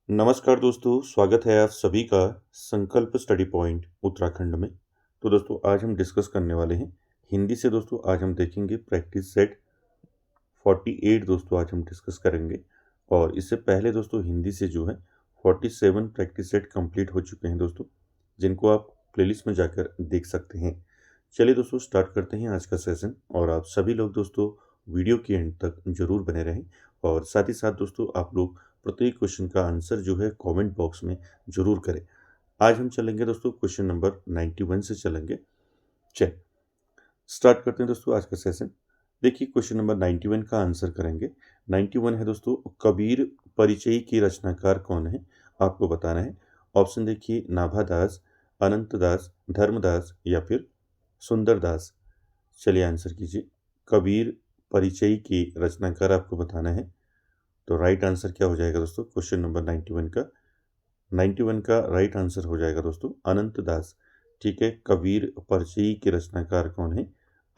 नमस्कार दोस्तों, स्वागत है आप सभी का संकल्प स्टडी पॉइंट उत्तराखंड में। तो दोस्तों आज हम डिस्कस करने वाले हैं हिंदी से। दोस्तों आज हम देखेंगे प्रैक्टिस सेट 48 दोस्तों आज हम डिस्कस करेंगे। और इससे पहले दोस्तों हिंदी से जो है 47 प्रैक्टिस सेट कंप्लीट हो चुके हैं दोस्तों, जिनको आप प्लेलिस्ट में जाकर देख सकते हैं। चलिए दोस्तों स्टार्ट करते हैं आज का सेशन। और आप सभी लोग दोस्तों वीडियो के एंड तक जरूर बने रहें। और साथ ही साथ दोस्तों आप लोग प्रत्येक क्वेश्चन का आंसर जो है कमेंट बॉक्स में जरूर करें। आज हम चलेंगे दोस्तों क्वेश्चन नंबर 91 से चलेंगे। चल स्टार्ट करते हैं दोस्तों आज का सेशन। देखिए क्वेश्चन नंबर 91 का आंसर करेंगे। 91 है दोस्तों, कबीर परिचय की रचनाकार कौन है, आपको बताना है। ऑप्शन देखिए, नाभादास, अनंतदास, धर्मदास या फिर सुंदरदास। चलिए आंसर कीजिए। कबीर परिचय की रचनाकार आपको बताना है। तो राइट आंसर क्या हो जाएगा दोस्तों क्वेश्चन नंबर 91 का राइट आंसर हो जाएगा दोस्तों अनंत दास। ठीक है, कबीर परिचय के रचनाकार कौन है,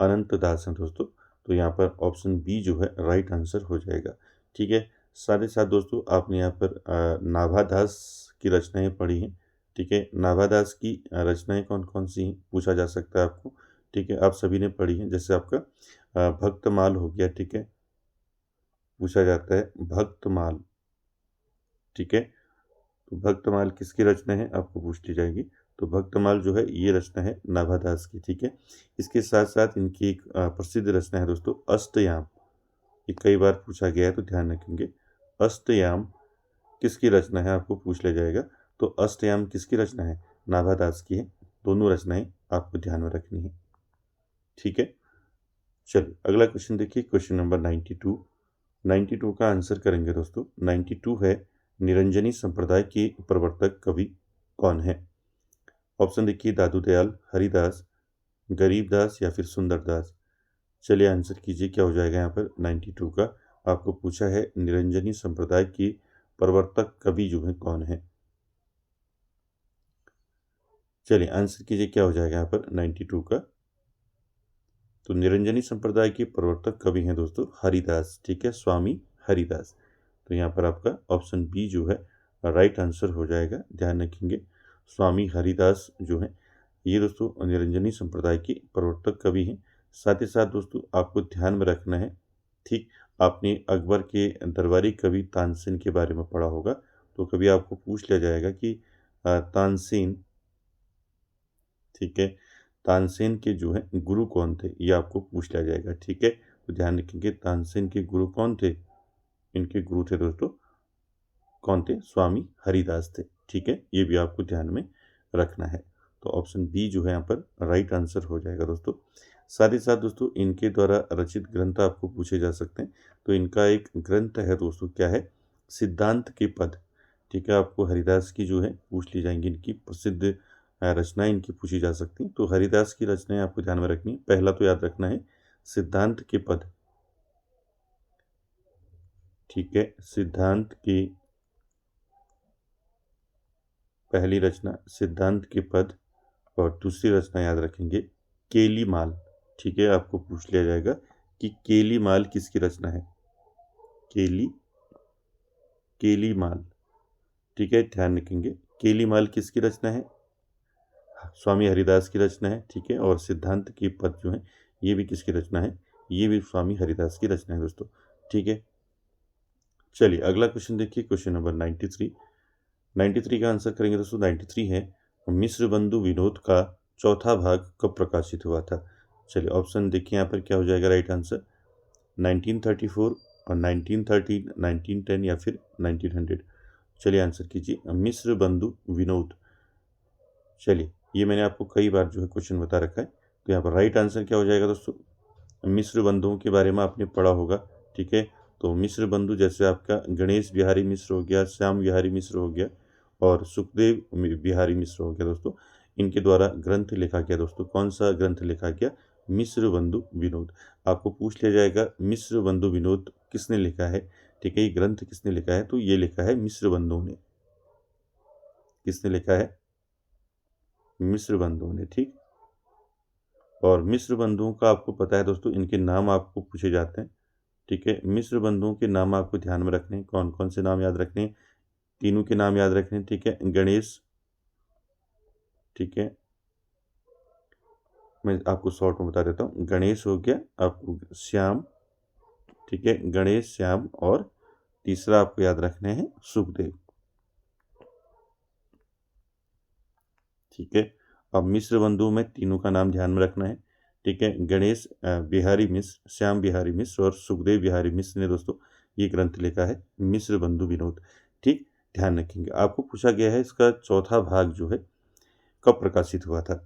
अनंत दास हैं दोस्तों। तो यहाँ पर ऑप्शन बी जो है राइट आंसर हो जाएगा। ठीक है, साथ ही साथ दोस्तों आपने यहाँ पर नाभादास की रचनाएं पढ़ी हैं। ठीक है, नाभादास की रचनाएं कौन कौन सी हैं पूछा जा सकता है आपको। ठीक है, आप सभी ने पढ़ी हैं, जैसे आपका भक्तमाल हो गया। ठीक है, पूछा जाता है भक्तमाल। ठीक है, तो भक्तमाल किसकी रचना है आपको पूछ ली जाएगी। तो भक्तमाल जो है ये रचना है नाभादास की। ठीक है, इसके साथ साथ इनकी एक प्रसिद्ध रचना है दोस्तों अष्टयाम। ये कई बार पूछा गया है तो ध्यान रखेंगे। अष्टयाम किसकी रचना है आपको पूछ लिया जाएगा। तो अष्टयाम किसकी रचना है, नाभादास की है। दोनों रचनाएं आपको ध्यान में रखनी है। ठीक है, चलिए अगला क्वेश्चन देखिए, क्वेश्चन नंबर 92 का आंसर करेंगे दोस्तों। 92 है, निरंजनी संप्रदाय के प्रवर्तक कवि कौन है। ऑप्शन देखिए, दादू दयाल, हरिदास, गरीबदास या फिर सुंदरदास। चलिए आंसर कीजिए क्या हो जाएगा यहाँ पर 92 का। आपको पूछा है निरंजनी संप्रदाय की प्रवर्तक कवि जो है कौन है। चलिए आंसर कीजिए क्या हो जाएगा यहाँ पर 92 का। तो निरंजनी संप्रदाय के प्रवर्तक कवि हैं दोस्तों हरिदास। ठीक है, स्वामी हरिदास। तो यहाँ पर आपका ऑप्शन बी जो है राइट आंसर हो जाएगा। ध्यान रखेंगे, स्वामी हरिदास जो है ये दोस्तों निरंजनी संप्रदाय के प्रवर्तक कवि हैं। साथ ही साथ दोस्तों आपको ध्यान में रखना है, ठीक, आपने अकबर के दरबारी कवि तानसेन के बारे में पढ़ा होगा। तो कभी आपको पूछ लिया जाएगा कि तानसेन, ठीक है, तानसेन के जो है गुरु कौन थे, ये आपको पूछ लिया जाएगा। ठीक है, तो ध्यान रखेंगे तानसेन के गुरु कौन थे। इनके गुरु थे दोस्तों कौन थे, स्वामी हरिदास थे। ठीक है, ये भी आपको ध्यान में रखना है। तो ऑप्शन बी जो है यहाँ पर राइट आंसर हो जाएगा दोस्तों। साथ ही साथ दोस्तों इनके द्वारा रचित ग्रंथ आपको पूछे जा सकते हैं। तो इनका एक ग्रंथ है दोस्तों, क्या है, सिद्धांत के पद। ठीक है, आपको हरिदास की जो है पूछ ली जाएंगी, इनकी प्रसिद्ध रचनाएं इनकी पूछी जा सकती हैं। तो हरिदास की रचनाएं आपको ध्यान में रखनी है। पहला तो याद रखना है सिद्धांत के पद। ठीक है, सिद्धांत की पहली रचना सिद्धांत के पद, और दूसरी रचना याद रखेंगे केली माल। ठीक है, आपको पूछ लिया जाएगा कि केली माल किसकी रचना है, केली माल। ठीक है, ध्यान रखेंगे केली माल किसकी रचना है, स्वामी हरिदास की रचना है। ठीक है, और सिद्धांत के पद जो है ये भी किसकी रचना है, ये भी स्वामी हरिदास की रचना है दोस्तों। ठीक है, चलिए अगला क्वेश्चन देखिए, क्वेश्चन नंबर 93 का आंसर करेंगे दोस्तों। 93 है, मिस्र बंधु विनोद का चौथा भाग कब प्रकाशित हुआ था। चलिए ऑप्शन देखिए यहाँ पर क्या हो जाएगा राइट आंसर, 1934 और 1913, 1910 या फिर 1900। चलिए आंसर कीजिए मिस्र बंधु विनोद। चलिए ये मैंने आपको कई बार जो है क्वेश्चन बता रखा है। तो यहाँ पर राइट आंसर क्या हो जाएगा दोस्तों, मिस्र बंधुओं के बारे में आपने पढ़ा होगा। ठीक है, तो मिस्र बंधु जैसे आपका गणेश बिहारी मिश्र हो गया, श्याम बिहारी मिश्र हो गया और सुखदेव बिहारी मिश्र हो गया दोस्तों, इनके द्वारा ग्रंथ लिखा गया दोस्तों। कौन सा ग्रंथ लिखा गया, मिस्र बंधु विनोद। आपको पूछ लिया जाएगा मिस्र बंधु विनोद किसने लिखा है। ठीक है, ये ग्रंथ किसने लिखा है, तो ये लिखा है मिस्र बंधुओं ने। किसने लिखा है, मिस्र बंधुओं ने। ठीक, और मिस्र बंधुओं का आपको पता है दोस्तों, इनके नाम आपको पूछे जाते हैं। ठीक है, मिस्र बंधुओं के नाम आपको ध्यान में रखने हैं। कौन कौन से नाम याद रखने हैं, तीनों के नाम याद रखने, ठीक है। गणेश, ठीक है, मैं आपको शॉर्ट में बता देता हूँ। गणेश हो गया, आपको श्याम, ठीक है, गणेश, श्याम, और तीसरा आपको याद रखने हैं सुखदेव, ठीक है। अब मिश्र बंधु में तीनों का नाम ध्यान में रखना है, ठीक है। गणेश बिहारी मिश्र, श्याम बिहारी मिश्र और सुखदेव बिहारी मिश्र ने दोस्तों ये ग्रंथ लिखा है, मिश्र बंधु विनोद, ठीक। ध्यान रखेंगे। आपको पूछा गया है इसका चौथा भाग जो है कब प्रकाशित हुआ था।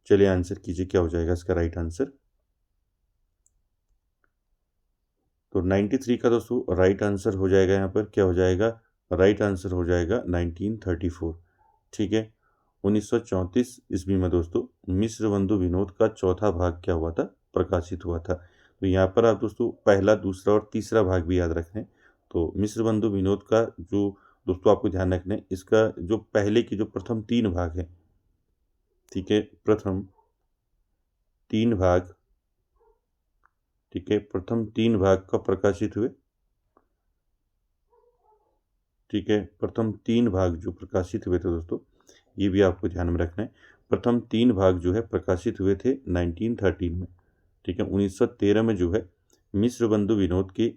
चलिए आंसर कीजिए, क्या हो जाएगा इसका राइट आंसर। तो 93 का दोस्तों राइट आंसर हो जाएगा, यहाँ पर क्या हो जाएगा, राइट आंसर हो जाएगा 1934, ठीक है। 1934 ईस्वी में दोस्तों मिश्र बंधु विनोद का चौथा भाग क्या हुआ था, प्रकाशित हुआ था। तो यहाँ पर आप दोस्तों पहला, दूसरा और तीसरा भाग भी याद रखें। तो मिश्र बंधु विनोद का जो दोस्तों आपको ध्यान रखना है, इसका जो पहले की जो प्रथम 3 भाग है, ठीक है, प्रथम 3 भाग, ठीक है, प्रथम 3 भाग कब प्रकाशित हुए, ठीक है। प्रथम 3 भाग जो प्रकाशित हुए थे दोस्तों, ये भी आपको ध्यान में रखना है। प्रथम 3 भाग जो है प्रकाशित हुए थे 1913 में, ठीक है। 1913 में जो है मिश्र बंधु विनोद के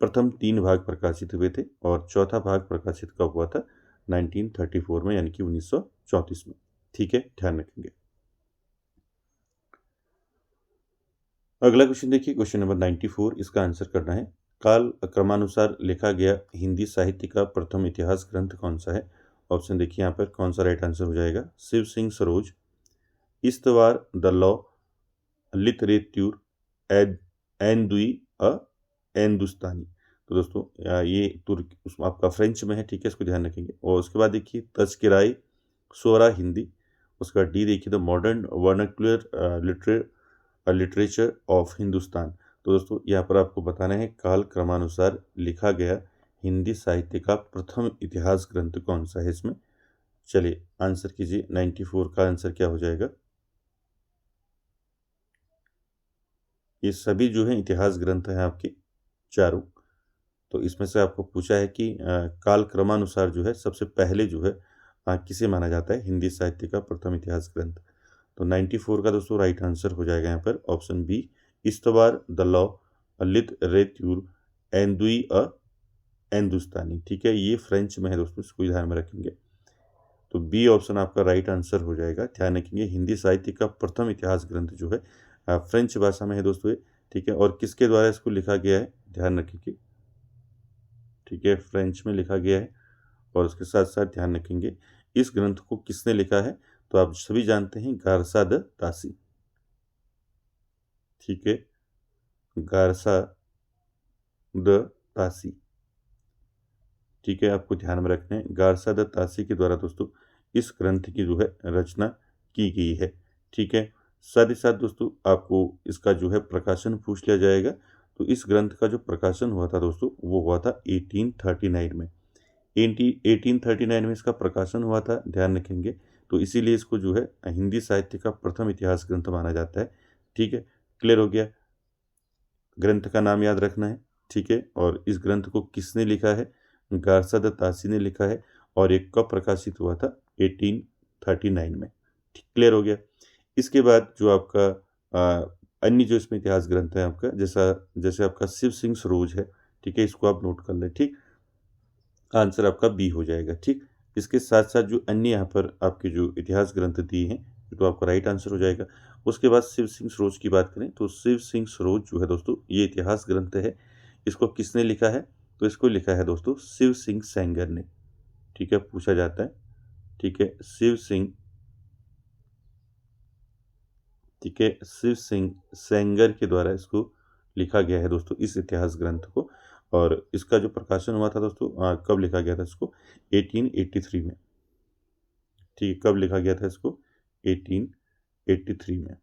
प्रथम 3 भाग प्रकाशित हुए थे और चौथा भाग प्रकाशित कब हुआ था, 1934 में, यानी कि 1934 में, ठीक है। ध्यान रखेंगे। अगला क्वेश्चन देखिए, क्वेश्चन नंबर 94, इसका आंसर करना है। काल क्रमानुसार लिखा गया हिंदी साहित्य का प्रथम इतिहास ग्रंथ कौन सा है। ऑप्शन देखिए यहाँ पर कौन सा राइट आंसर हो जाएगा। शिव सिंह सरोज, इस्तवार द लॉ, लिटरेट्यूर, एंदुई अ एंदुस्तानी। तो दोस्तों ये तुर्क आपका फ्रेंच में है, ठीक है, इसको ध्यान रखेंगे। और उसके बाद देखिए तज़किराए शोरा हिंदी, उसका डी देखिए the modern vernacular literature of Hindustan. तो दोस्तों यहाँ पर आपको बताना है काल क्रमानुसार लिखा गया हिंदी साहित्य का प्रथम इतिहास ग्रंथ कौन सा है इसमें। चलिए आंसर कीजिए, 94 का आंसर क्या हो जाएगा। ये सभी जो है इतिहास ग्रंथ हैं आपके चारों। तो इसमें से आपको पूछा है कि काल क्रमानुसार जो है सबसे पहले जो है किसे माना जाता है हिंदी साहित्य का प्रथम इतिहास ग्रंथ। तो 94 का दोस्तों राइट आंसर हो जाएगा यहाँ पर ऑप्शन बी, इस्तवार द लॉ, लिटरेट्यूर, एंदुई अ एंदुस्तानी, ठीक है। ये फ्रेंच में है दोस्तों, इसको ध्यान में रखेंगे। तो बी ऑप्शन आपका राइट आंसर हो जाएगा। ध्यान रखेंगे हिंदी साहित्य का प्रथम इतिहास ग्रंथ जो है फ्रेंच भाषा में है दोस्तों ये, ठीक है। और किसके द्वारा इसको लिखा गया है, ध्यान रखेंगे, ठीक है, फ्रेंच में लिखा गया है। और उसके साथ साथ ध्यान रखेंगे इस ग्रंथ को किसने लिखा है, तो आप सभी जानते हैं गारसा द तासी, ठीक है, गारसा द तासी, ठीक है, आपको ध्यान में रखना है। गारसा द तासी के द्वारा दोस्तों इस ग्रंथ की जो है रचना की गई है, ठीक है। साथ ही साथ दोस्तों आपको इसका जो है प्रकाशन पूछ लिया जाएगा। तो इस ग्रंथ का जो प्रकाशन हुआ था दोस्तों वो हुआ था 1839 में। 1839 में इसका प्रकाशन हुआ था, ध्यान रखेंगे। तो इसीलिए इसको जो है हिंदी साहित्य का प्रथम इतिहास ग्रंथ माना जाता है, ठीक है। क्लियर हो गया। ग्रंथ का नाम याद रखना है, ठीक है। और इस ग्रंथ को किसने लिखा है, गारसा द तासी ने लिखा है। और एक कब प्रकाशित हुआ था, 1839 में, ठीक। क्लियर हो गया। इसके बाद जो आपका अन्य जो इसमें इतिहास ग्रंथ है आपका, जैसे आपका शिव सिंह सरोज है, ठीक है, इसको आप नोट कर लें, ठीक। आंसर आपका बी हो जाएगा, ठीक। इसके साथ साथ जो अन्य यहाँ पर आपके जो इतिहास ग्रंथ दिए हैं, तो आपका राइट आंसर हो जाएगा। उसके बाद शिव सिंह सरोज की बात करें तो शिव सिंह सरोज जो है दोस्तों ये इतिहास ग्रंथ है, इसको किसने लिखा है, तो इसको लिखा है दोस्तों शिव सिंह सेंगर ने, ठीक है, पूछा जाता है, ठीक है। शिव सिंह, ठीक है, शिव सिंह सेंगर के द्वारा इसको लिखा गया है दोस्तों इस इतिहास ग्रंथ को। और इसका जो प्रकाशन हुआ था दोस्तों कब लिखा गया था इसको, 1883 में, ठीक है। कब लिखा गया था इसको, 1883 में,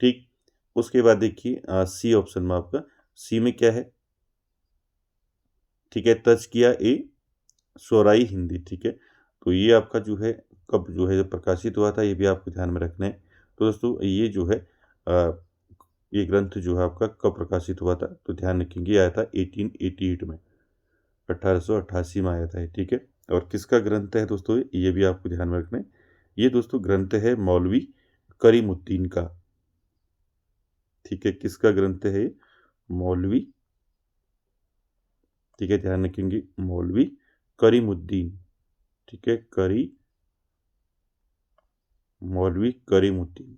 ठीक। उसके बाद देखिए सी ऑप्शन में आपका, सी में क्या है, ठीक है, तज़किया ए शोराई हिंदी, ठीक है। तो ये आपका जो है कब जो है प्रकाशित हुआ था, ये भी आपको ध्यान में रखना है। तो दोस्तों ये जो है ये ग्रंथ जो है आपका कब प्रकाशित हुआ था, तो ध्यान रखेंगे आया था 1888 में, 1888 में आया था, ठीक है। और किसका ग्रंथ है दोस्तों, ये भी आपको ध्यान में रखना है। ये दोस्तों ग्रंथ है मौलवी करीमुद्दीन का, ठीक है। किसका ग्रंथ है, मौलवी, ठीक है, ध्यान रखेंगे, मौलवी करीमुद्दीन, ठीक है, मौलवी करीमुद्दीन,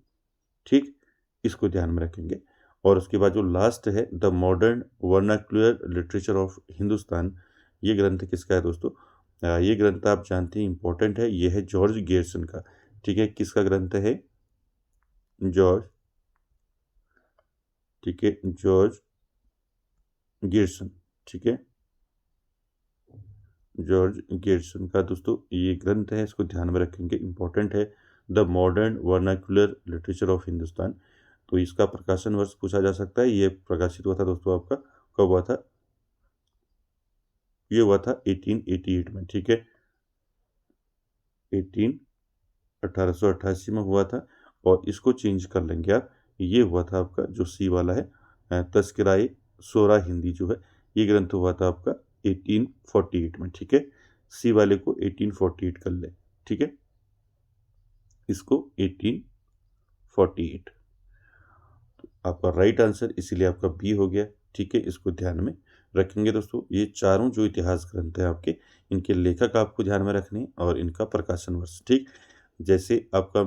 ठीक, इसको ध्यान में रखेंगे। और उसके बाद जो लास्ट है, the modern vernacular literature of Hindustan, ये ग्रंथ किसका है दोस्तों, ये ग्रंथ आप जानते हैं इंपॉर्टेंट है, ये है जॉर्ज गेरसन का, ठीक है। किसका ग्रंथ है, जॉर्ज, ठीक है, जॉर्ज गेरसन, ठीक है, जॉर्ज गेरसन का दोस्तों ये ग्रंथ है, इसको ध्यान में रखेंगे, इंपॉर्टेंट है, the modern vernacular literature of Hindustan. तो इसका प्रकाशन वर्ष पूछा जा सकता है, ये प्रकाशित हुआ था दोस्तों आपका, कब हुआ था, ये हुआ था 1888 में, ठीक है, 1888 में हुआ था। और इसको चेंज कर लेंगे आप, ये हुआ था आपका जो सी वाला है, तस्कराए सोरा हिंदी जो है, ये ग्रंथ हुआ था आपका 1848 में, ठीक है। सी वाले को 1848 कर ले, ठीक है, इसको 1848, तो आपका राइट आंसर इसीलिए आपका बी हो गया, ठीक है। इसको ध्यान में रखेंगे दोस्तों। ये चारों जो इतिहास ग्रंथ है आपके, इनके लेखक आपको ध्यान में रखने और इनका प्रकाशन वर्ष, ठीक। जैसे आपका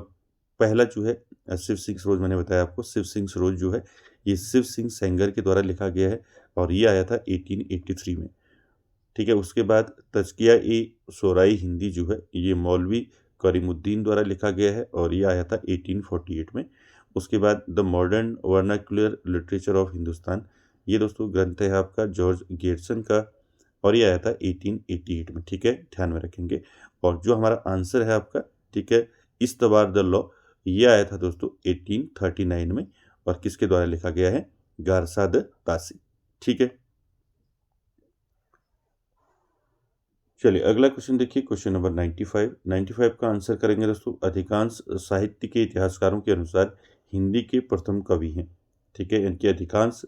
पहला जो है शिव सिंह सरोज, मैंने बताया आपको, शिव सिंह सरोज जो है ये शिव सिंह सेंगर के द्वारा लिखा गया है और ये आया था 1883 में, ठीक है। उसके बाद तज़किया ए सोराई हिंदी जो है ये मौलवी करीमुद्दीन द्वारा लिखा गया है और ये आया था 1848 में। उसके बाद the modern vernacular literature of Hindustan, ये दोस्तों ग्रंथ है आपका जॉर्ज गेरसन का और ये आया था 1888 में, ठीक है, ध्यान में रखेंगे। और जो हमारा आंसर है आपका, ठीक है, इस्तबार द लॉ, ये आया था दोस्तों 1839 में और किसके द्वारा लिखा गया है, गारसा द तासी, ठीक है। चलिए अगला क्वेश्चन देखिए, क्वेश्चन नंबर 95 का आंसर करेंगे दोस्तों। अधिकांश साहित्य के इतिहासकारों के अनुसार हिंदी के प्रथम कवि हैं, ठीक है। इनके अधिकांश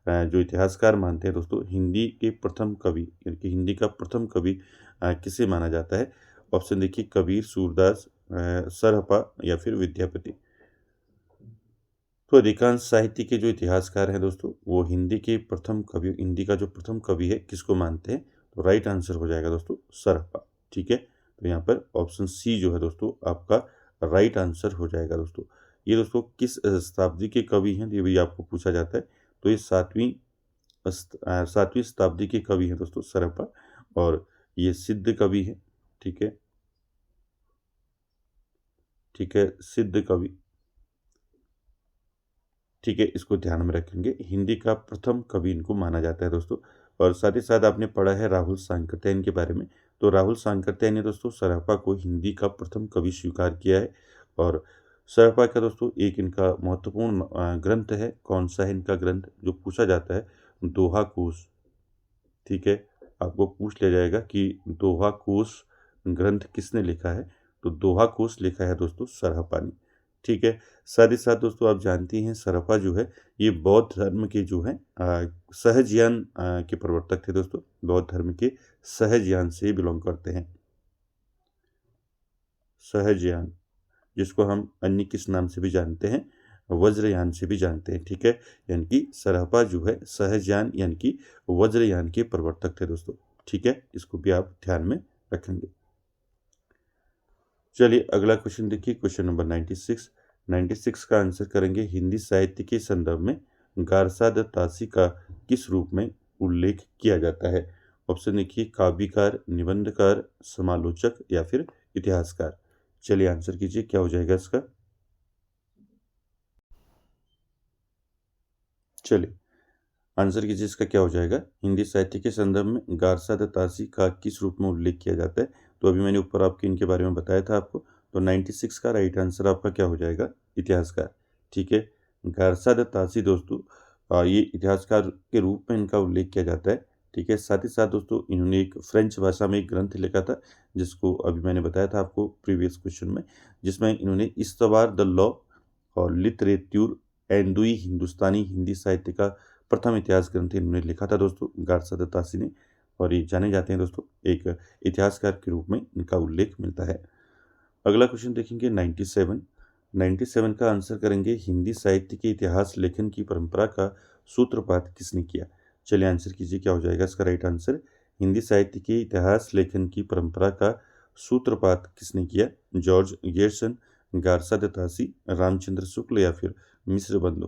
जो इतिहासकार मानते हैं दोस्तों, हिंदी के प्रथम कवि, यानी हिंदी का प्रथम कवि किसे माना जाता है। ऑप्शन देखिए, कबीर, सूरदास, सरहपा या फिर विद्यापति। तो अधिकांश साहित्य के जो इतिहासकार हैं दोस्तों, वो हिंदी के प्रथम कवि, हिंदी का जो प्रथम कवि है किसको मानते हैं, तो राइट आंसर हो जाएगा दोस्तों सरहपा, ठीक है। तो यहाँ पर ऑप्शन सी जो है दोस्तों आपका राइट आंसर हो जाएगा दोस्तों। ये दोस्तों किस शताब्दी के कवि हैं, ये भी आपको पूछा जाता है। तो ये सातवीं शताब्दी के कवि हैं दोस्तों सरहपा, और ये सिद्ध कवि हैं, ठीक है, ठीक है, सिद्ध कवि, ठीक है, इसको ध्यान में रखेंगे। हिंदी का प्रथम कवि इनको माना जाता है दोस्तों। और साथ ही साथ आपने पढ़ा है राहुल सांकृत्यायन के बारे में, तो राहुल सांकृत्यायन ने दोस्तों सरहपा को हिंदी का प्रथम कवि स्वीकार किया है। और सरहपा का दोस्तों एक इनका महत्वपूर्ण ग्रंथ है, कौन सा है इनका ग्रंथ, जो पूछा जाता है, दोहा कोश, ठीक है। आपको पूछ लिया जाएगा कि दोहा कोश ग्रंथ किसने लिखा है, तो दोहा कोश लिखा है दोस्तों सरहपा ने, ठीक है। साथ ही साथ दोस्तों आप जानती हैं सरहपा जो है ये बौद्ध धर्म के जो है सहजयान के प्रवर्तक थे दोस्तों, बौद्ध धर्म के सहजयान से बिलोंग करते हैं, सहजयान, जिसको हम अन्य किस नाम से भी जानते हैं, वज्रयान से भी जानते हैं, ठीक है। यानी कि सरहपा जो है सहजयान यानी कि वज्रयान के प्रवर्तक थे दोस्तों, ठीक है, इसको भी आप ध्यान में रखेंगे। चलिए अगला क्वेश्चन देखिए, क्वेश्चन नंबर 96 का आंसर करेंगे। हिंदी साहित्य के संदर्भ में गारसा द तासी का किस रूप में उल्लेख किया जाता है। ऑप्शन देखिए, काव्यकार, निबंधकार, समालोचक या फिर इतिहासकार। चलिए आंसर कीजिए, क्या हो जाएगा इसका। चलिए आंसर कीजिए, इसका क्या हो जाएगा। हिंदी साहित्य के संदर्भ में गारसा द तासी का किस रूप में उल्लेख किया जाता है। तो अभी मैंने ऊपर आपके इनके बारे में बताया था आपको, तो 96 का राइट आंसर आपका क्या हो जाएगा, इतिहासकार, ठीक है। गारसा द तासी दोस्तों ये इतिहासकार के रूप में इनका उल्लेख किया जाता है, ठीक है। साथ ही साथ दोस्तों इन्होंने एक फ्रेंच भाषा में एक ग्रंथ लिखा था, जिसको अभी मैंने बताया था आपको प्रीवियस क्वेश्चन में, जिसमें इन्होंने इस्तबार द लॉ और लिटरेट्यूर एंडुई हिंदुस्तानी हिंदी साहित्य का प्रथम इतिहास ग्रंथ इन्होंने लिखा था दोस्तों गारसा द तासी ने। और ये जाने जाते हैं दोस्तों, एक इतिहासकार के रूप में इनका उल्लेख मिलता है। अगला क्वेश्चन देखेंगे 97। 97 का आंसर करेंगे, हिंदी साहित्य के इतिहास लेखन की परंपरा का सूत्रपात किसने किया। चलिए आंसर कीजिए, क्या हो जाएगा इसका राइट आंसर। हिंदी साहित्य के इतिहास लेखन की परंपरा का सूत्रपात किसने किया। जॉर्ज गेरसन, गारसा दत्तासी, रामचंद्र शुक्ल या फिर मिश्र बंधु।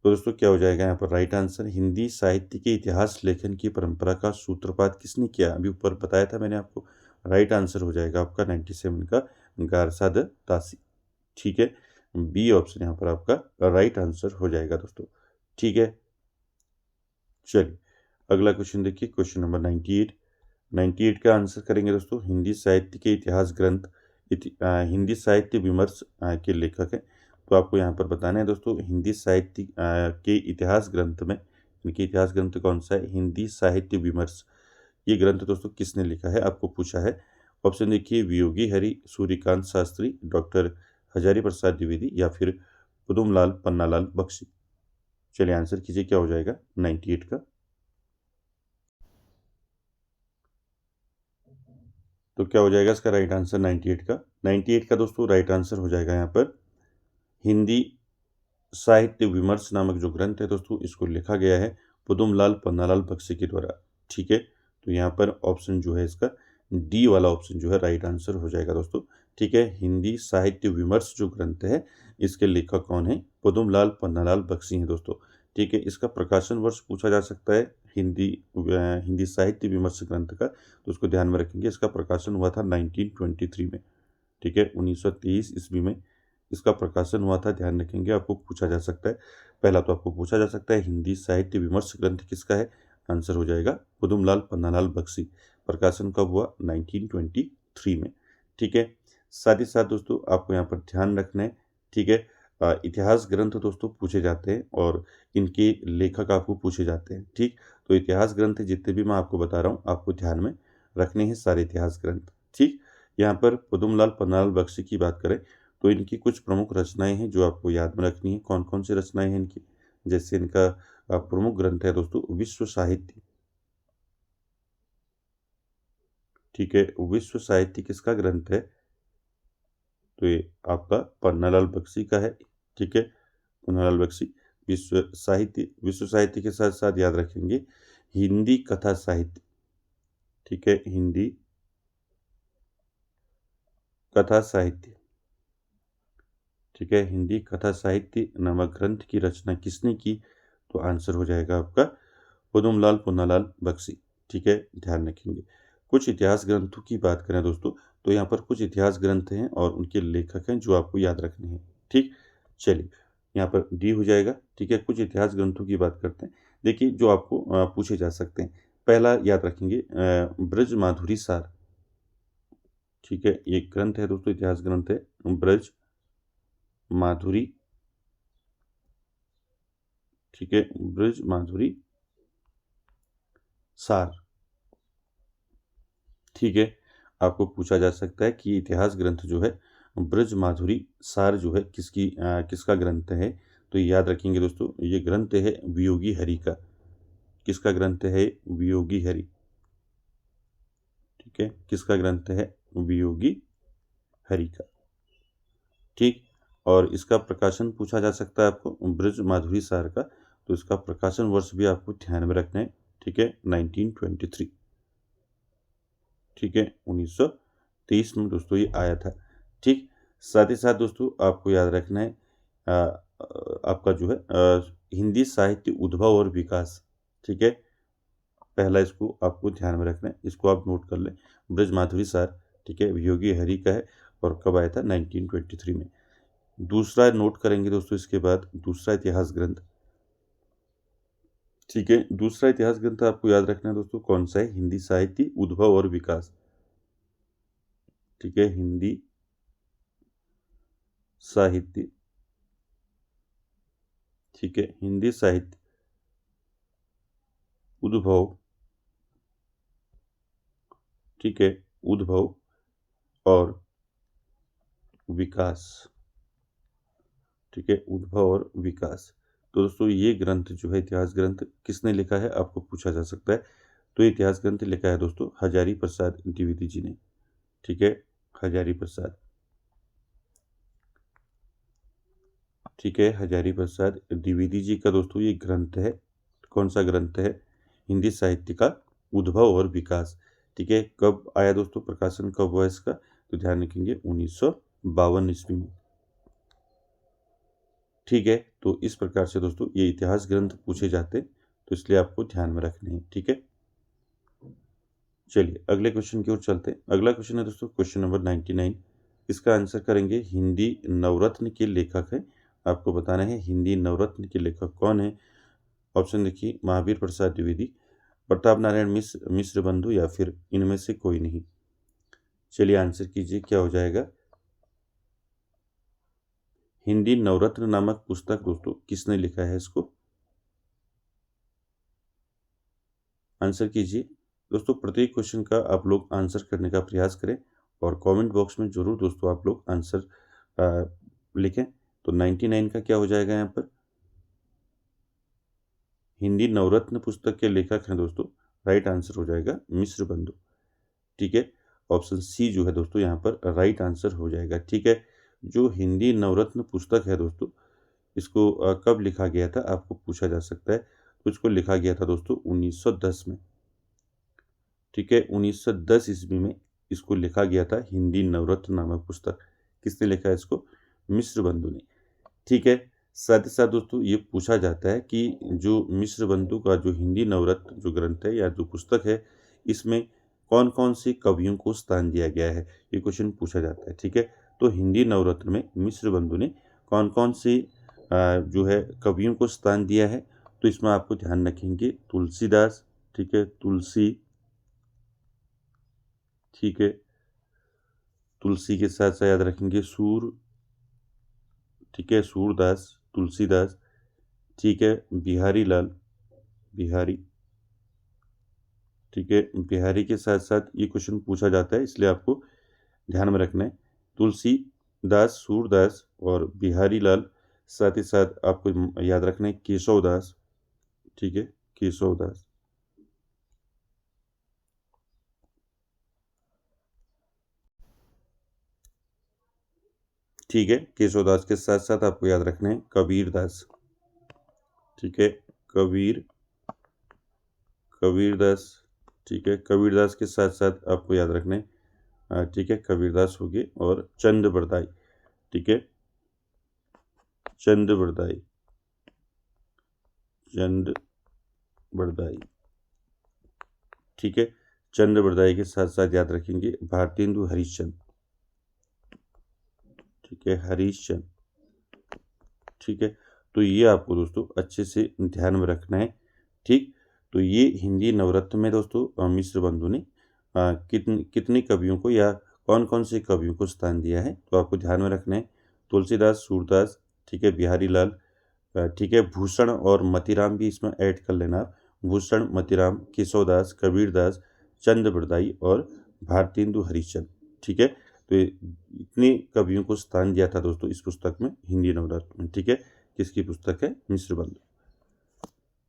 तो दोस्तों क्या हो जाएगा यहाँ पर राइट आंसर, हिंदी साहित्य के इतिहास लेखन की परंपरा का सूत्रपात किसने किया, अभी ऊपर बताया था मैंने आपको। राइट आंसर हो जाएगा आपका 97 का गारसा दत्तासी। ठीक है, बी ऑप्शन यहाँ पर आपका राइट आंसर हो जाएगा दोस्तों। ठीक है, चलिए अगला क्वेश्चन देखिए, क्वेश्चन नंबर 98। 98 का आंसर करेंगे दोस्तों, हिंदी साहित्य के इतिहास ग्रंथ हिंदी साहित्य विमर्श के लेखक हैं। तो आपको यहाँ पर बताना है दोस्तों, हिंदी साहित्य के इतिहास ग्रंथ में इनके इतिहास ग्रंथ कौन सा है, हिंदी साहित्य विमर्श। ये ग्रंथ दोस्तों किसने लिखा है, आपको पूछा है। ऑप्शन देखिए, वियोगी हरि, सूर्यकांत शास्त्री, डॉक्टर हजारी प्रसाद द्विवेदी या फिर पदुमलाल पन्नालाल बख्शी। चलिए आंसर कीजिए, क्या हो जाएगा 98 का। तो क्या हो जाएगा इसका राइट आंसर 98 का। 98 का दोस्तों राइट आंसर हो जाएगा यहाँ पर, हिंदी साहित्य विमर्श नामक जो ग्रंथ है दोस्तों, इसको लिखा गया है पदुमलाल पन्नालाल बख्शी के द्वारा। ठीक है, तो यहाँ पर ऑप्शन जो है इसका डी वाला ऑप्शन जो है राइट आंसर हो जाएगा दोस्तों। ठीक है, हिंदी साहित्य विमर्श जो ग्रंथ है, इसके लेखक कौन है, पदुमलाल पन्नालाल बख्शी हैं दोस्तों। ठीक है, इसका प्रकाशन वर्ष पूछा जा सकता है, हिंदी साहित्य विमर्श ग्रंथ का, तो उसको ध्यान में रखेंगे। इसका प्रकाशन हुआ था 1923 में। ठीक है, 1923 ईस्वी में इसका प्रकाशन हुआ था, ध्यान रखेंगे, आपको पूछा जा सकता है। पहला तो आपको पूछा जा सकता है, हिंदी साहित्य विमर्श ग्रंथ किसका है, आंसर हो जाएगा पदुमलाल पन्नालाल बख्शी। प्रकाशन कब हुआ, 1923 में। ठीक है, साथ ही साथ दोस्तों आपको यहाँ पर ध्यान रखना है। ठीक है, इतिहास ग्रंथ दोस्तों पूछे जाते हैं और इनके लेखक आपको पूछे जाते हैं। ठीक, तो इतिहास ग्रंथ जितने भी मैं आपको बता रहा हूँ, आपको ध्यान में रखने हैं सारे इतिहास ग्रंथ। ठीक, यहाँ पर पदुमलाल पन्नालाल बख्शी की बात करें तो इनकी कुछ प्रमुख रचनाएं हैं जो आपको याद में रखनी है। कौन कौन सी रचनाएं हैं इनकी, जैसे इनका प्रमुख ग्रंथ है दोस्तों विश्व साहित्य। ठीक है, विश्व साहित्य किसका ग्रंथ है, तो ये आपका पन्नालाल बख्शी का है। ठीक है, पन्नालाल बख्शी। विश्व साहित्य के साथ साथ याद रखेंगे हिंदी कथा साहित्य। ठीक है, हिंदी कथा साहित्य। ठीक है, हिंदी कथा साहित्य नामक ग्रंथ की रचना किसने की, तो आंसर हो जाएगा आपका पदुमलाल पन्नालाल बख्शी। ठीक है, ध्यान रखेंगे। कुछ इतिहास ग्रंथों की बात करें दोस्तों, तो यहाँ पर कुछ इतिहास ग्रंथ हैं और उनके लेखक हैं जो आपको याद रखने हैं। ठीक, चलिए यहाँ पर डी हो जाएगा। ठीक है, कुछ इतिहास ग्रंथों की बात करते हैं। देखिए जो आपको पूछे जा सकते हैं, पहला याद रखेंगे ब्रज माधुरी सार। ठीक है, ये ग्रंथ है दोस्तों, इतिहास ग्रंथ है ब्रज माधुरी। ठीक है, ब्रज माधुरी सार। ठीक है, आपको पूछा जा सकता है कि इतिहास ग्रंथ जो है ब्रज माधुरी सार जो है किसका ग्रंथ है, तो याद रखेंगे दोस्तों, ये ग्रंथ है वियोगी हरि का। किसका ग्रंथ है, वियोगी हरि। ठीक है, किसका ग्रंथ है, वियोगी हरि का। ठीक, और इसका प्रकाशन पूछा जा सकता है आपको ब्रज माधुरी सार का, तो इसका प्रकाशन वर्ष भी आपको ध्यान में रखना है। ठीक है, 1923। ठीक है, 1923 में दोस्तों ये आया था। ठीक, साथ ही साथ दोस्तों आपको याद रखना है आपका जो है हिंदी साहित्य उद्भव और विकास। ठीक है, पहला इसको आपको ध्यान में रखना है, इसको आप नोट कर लें, ब्रज माधुरी सार। ठीक है, वियोगी हरि का है और कब आया था, 1923 में। दूसरा नोट करेंगे दोस्तों, इसके बाद दूसरा इतिहास ग्रंथ। ठीक है, दूसरा इतिहास ग्रंथ आपको याद रखना है दोस्तों, कौन सा है, हिंदी साहित्य उद्भव और विकास। ठीक है, हिंदी साहित्य। ठीक है, हिंदी साहित्य उद्भव। ठीक है, उद्भव और विकास। ठीक है, उद्भव और विकास। तो दोस्तों ये ग्रंथ जो है इतिहास ग्रंथ किसने लिखा है, आपको पूछा जा सकता है। तो इतिहास ग्रंथ लिखा है दोस्तों हजारी प्रसाद द्विवेदी जी ने। ठीक है, हजारी प्रसाद। ठीक है, हजारी प्रसाद द्विवेदी जी का दोस्तों ये ग्रंथ है। कौन सा ग्रंथ है? हिंदी साहित्य का उद्भव और विकास। ठीक है, कब आया दोस्तों, प्रकाशन कब हुआ इसका? तो ध्यान रखेंगे 1952 ईस्वी में। ठीक है, तो इस प्रकार से दोस्तों ये इतिहास ग्रंथ पूछे जाते हैं, तो इसलिए आपको ध्यान में रखने हैं। ठीक है, चलिए अगले क्वेश्चन की ओर चलते हैं। अगला क्वेश्चन है दोस्तों क्वेश्चन नंबर 99। इसका आंसर करेंगे हिंदी नवरत्न के लेखक हैं। आपको बताना है हिंदी नवरत्न के लेखक कौन है। ऑप्शन देखिए, महावीर प्रसाद द्विवेदी, प्रताप नारायण मिश्र, मिश्र बंधु, या फिर इनमें से कोई नहीं। चलिए आंसर कीजिए, क्या हो जाएगा? हिंदी नवरत्न नामक पुस्तक दोस्तों किसने लिखा है इसको? आंसर कीजिए दोस्तों। प्रत्येक क्वेश्चन का आप लोग आंसर करने का प्रयास करें और कमेंट बॉक्स में जरूर दोस्तों आप लोग आंसर लिखें। तो 99 का क्या हो जाएगा यहाँ पर? हिंदी नवरत्न पुस्तक के लेखक हैं दोस्तों, राइट आंसर हो जाएगा मिश्र बंधु। ठीक है, ऑप्शन सी जो है दोस्तों यहाँ पर राइट आंसर हो जाएगा। ठीक है, जो हिंदी नवरत्न पुस्तक है दोस्तों, इसको कब लिखा गया था आपको पूछा जा सकता है। तो इसको लिखा गया था दोस्तों 1910 में। ठीक है, 1910 ईस्वी में इसको लिखा गया था, हिंदी नवरत्न नामक पुस्तक। किसने लिखा है इसको? मिश्र बंधु ने। ठीक है, साथ ही साथ दोस्तों ये पूछा जाता है कि जो मिश्र बंधु का जो हिंदी नवरत्न जो ग्रंथ है या जो पुस्तक है, इसमें कौन कौन से कवियों को स्थान दिया गया है, ये क्वेश्चन पूछा जाता है। ठीक है, तो हिंदी नवरत्न में मिश्र बंधु ने कौन कौन से जो है कवियों को स्थान दिया है, तो इसमें आपको ध्यान रखेंगे तुलसीदास। ठीक है, तुलसी। ठीक है, तुलसी के साथ साथ याद रखेंगे सूर। ठीक है, सूरदास, तुलसीदास। ठीक है, बिहारी लाल, बिहारी। ठीक है, बिहारी के साथ साथ ये क्वेश्चन पूछा जाता है, इसलिए आपको ध्यान में रखना है तुलसी दास, सूरदास और बिहारी लाल। साथ ही साथ आपको याद रखना है केशव दास। ठीक है, केशव दास। ठीक है, केशव दास के साथ साथ आपको याद रखना है कबीर दास। ठीक है, कबीर, कबीर दास। ठीक है, कबीर दास के साथ साथ आपको याद रखना है ठीक है, कबीरदास हो गए और चंद बरदाई। ठीक है, चंद बरदाई, चंद बरदाई। ठीक है, चंद बरदाई के साथ साथ याद रखेंगे भारतेंदु हरिश्चंद्र। ठीक है, हरिश्चंद्र। ठीक है, तो ये आपको दोस्तों अच्छे से ध्यान में रखना है। ठीक, तो ये हिंदी नवरत्न में दोस्तों मिश्र बंधु ने कितने कवियों को या कौन कौन से कवियों को स्थान दिया है, तो आपको ध्यान में रखना है तुलसीदास, सूरदास। ठीक है, बिहारी लाल। ठीक है, भूषण और मतीराम भी इसमें ऐड कर लेना आप। भूषण, मतीराम, केशवदास, कबीरदास, चंद बरदाई और भारतेंदु हरिश्चंद्र। ठीक है, तो इतने कवियों को स्थान दिया था दोस्तों इस पुस्तक में, हिंदी नवरत्न में। ठीक है, किसकी पुस्तक है? मिश्र बंधु।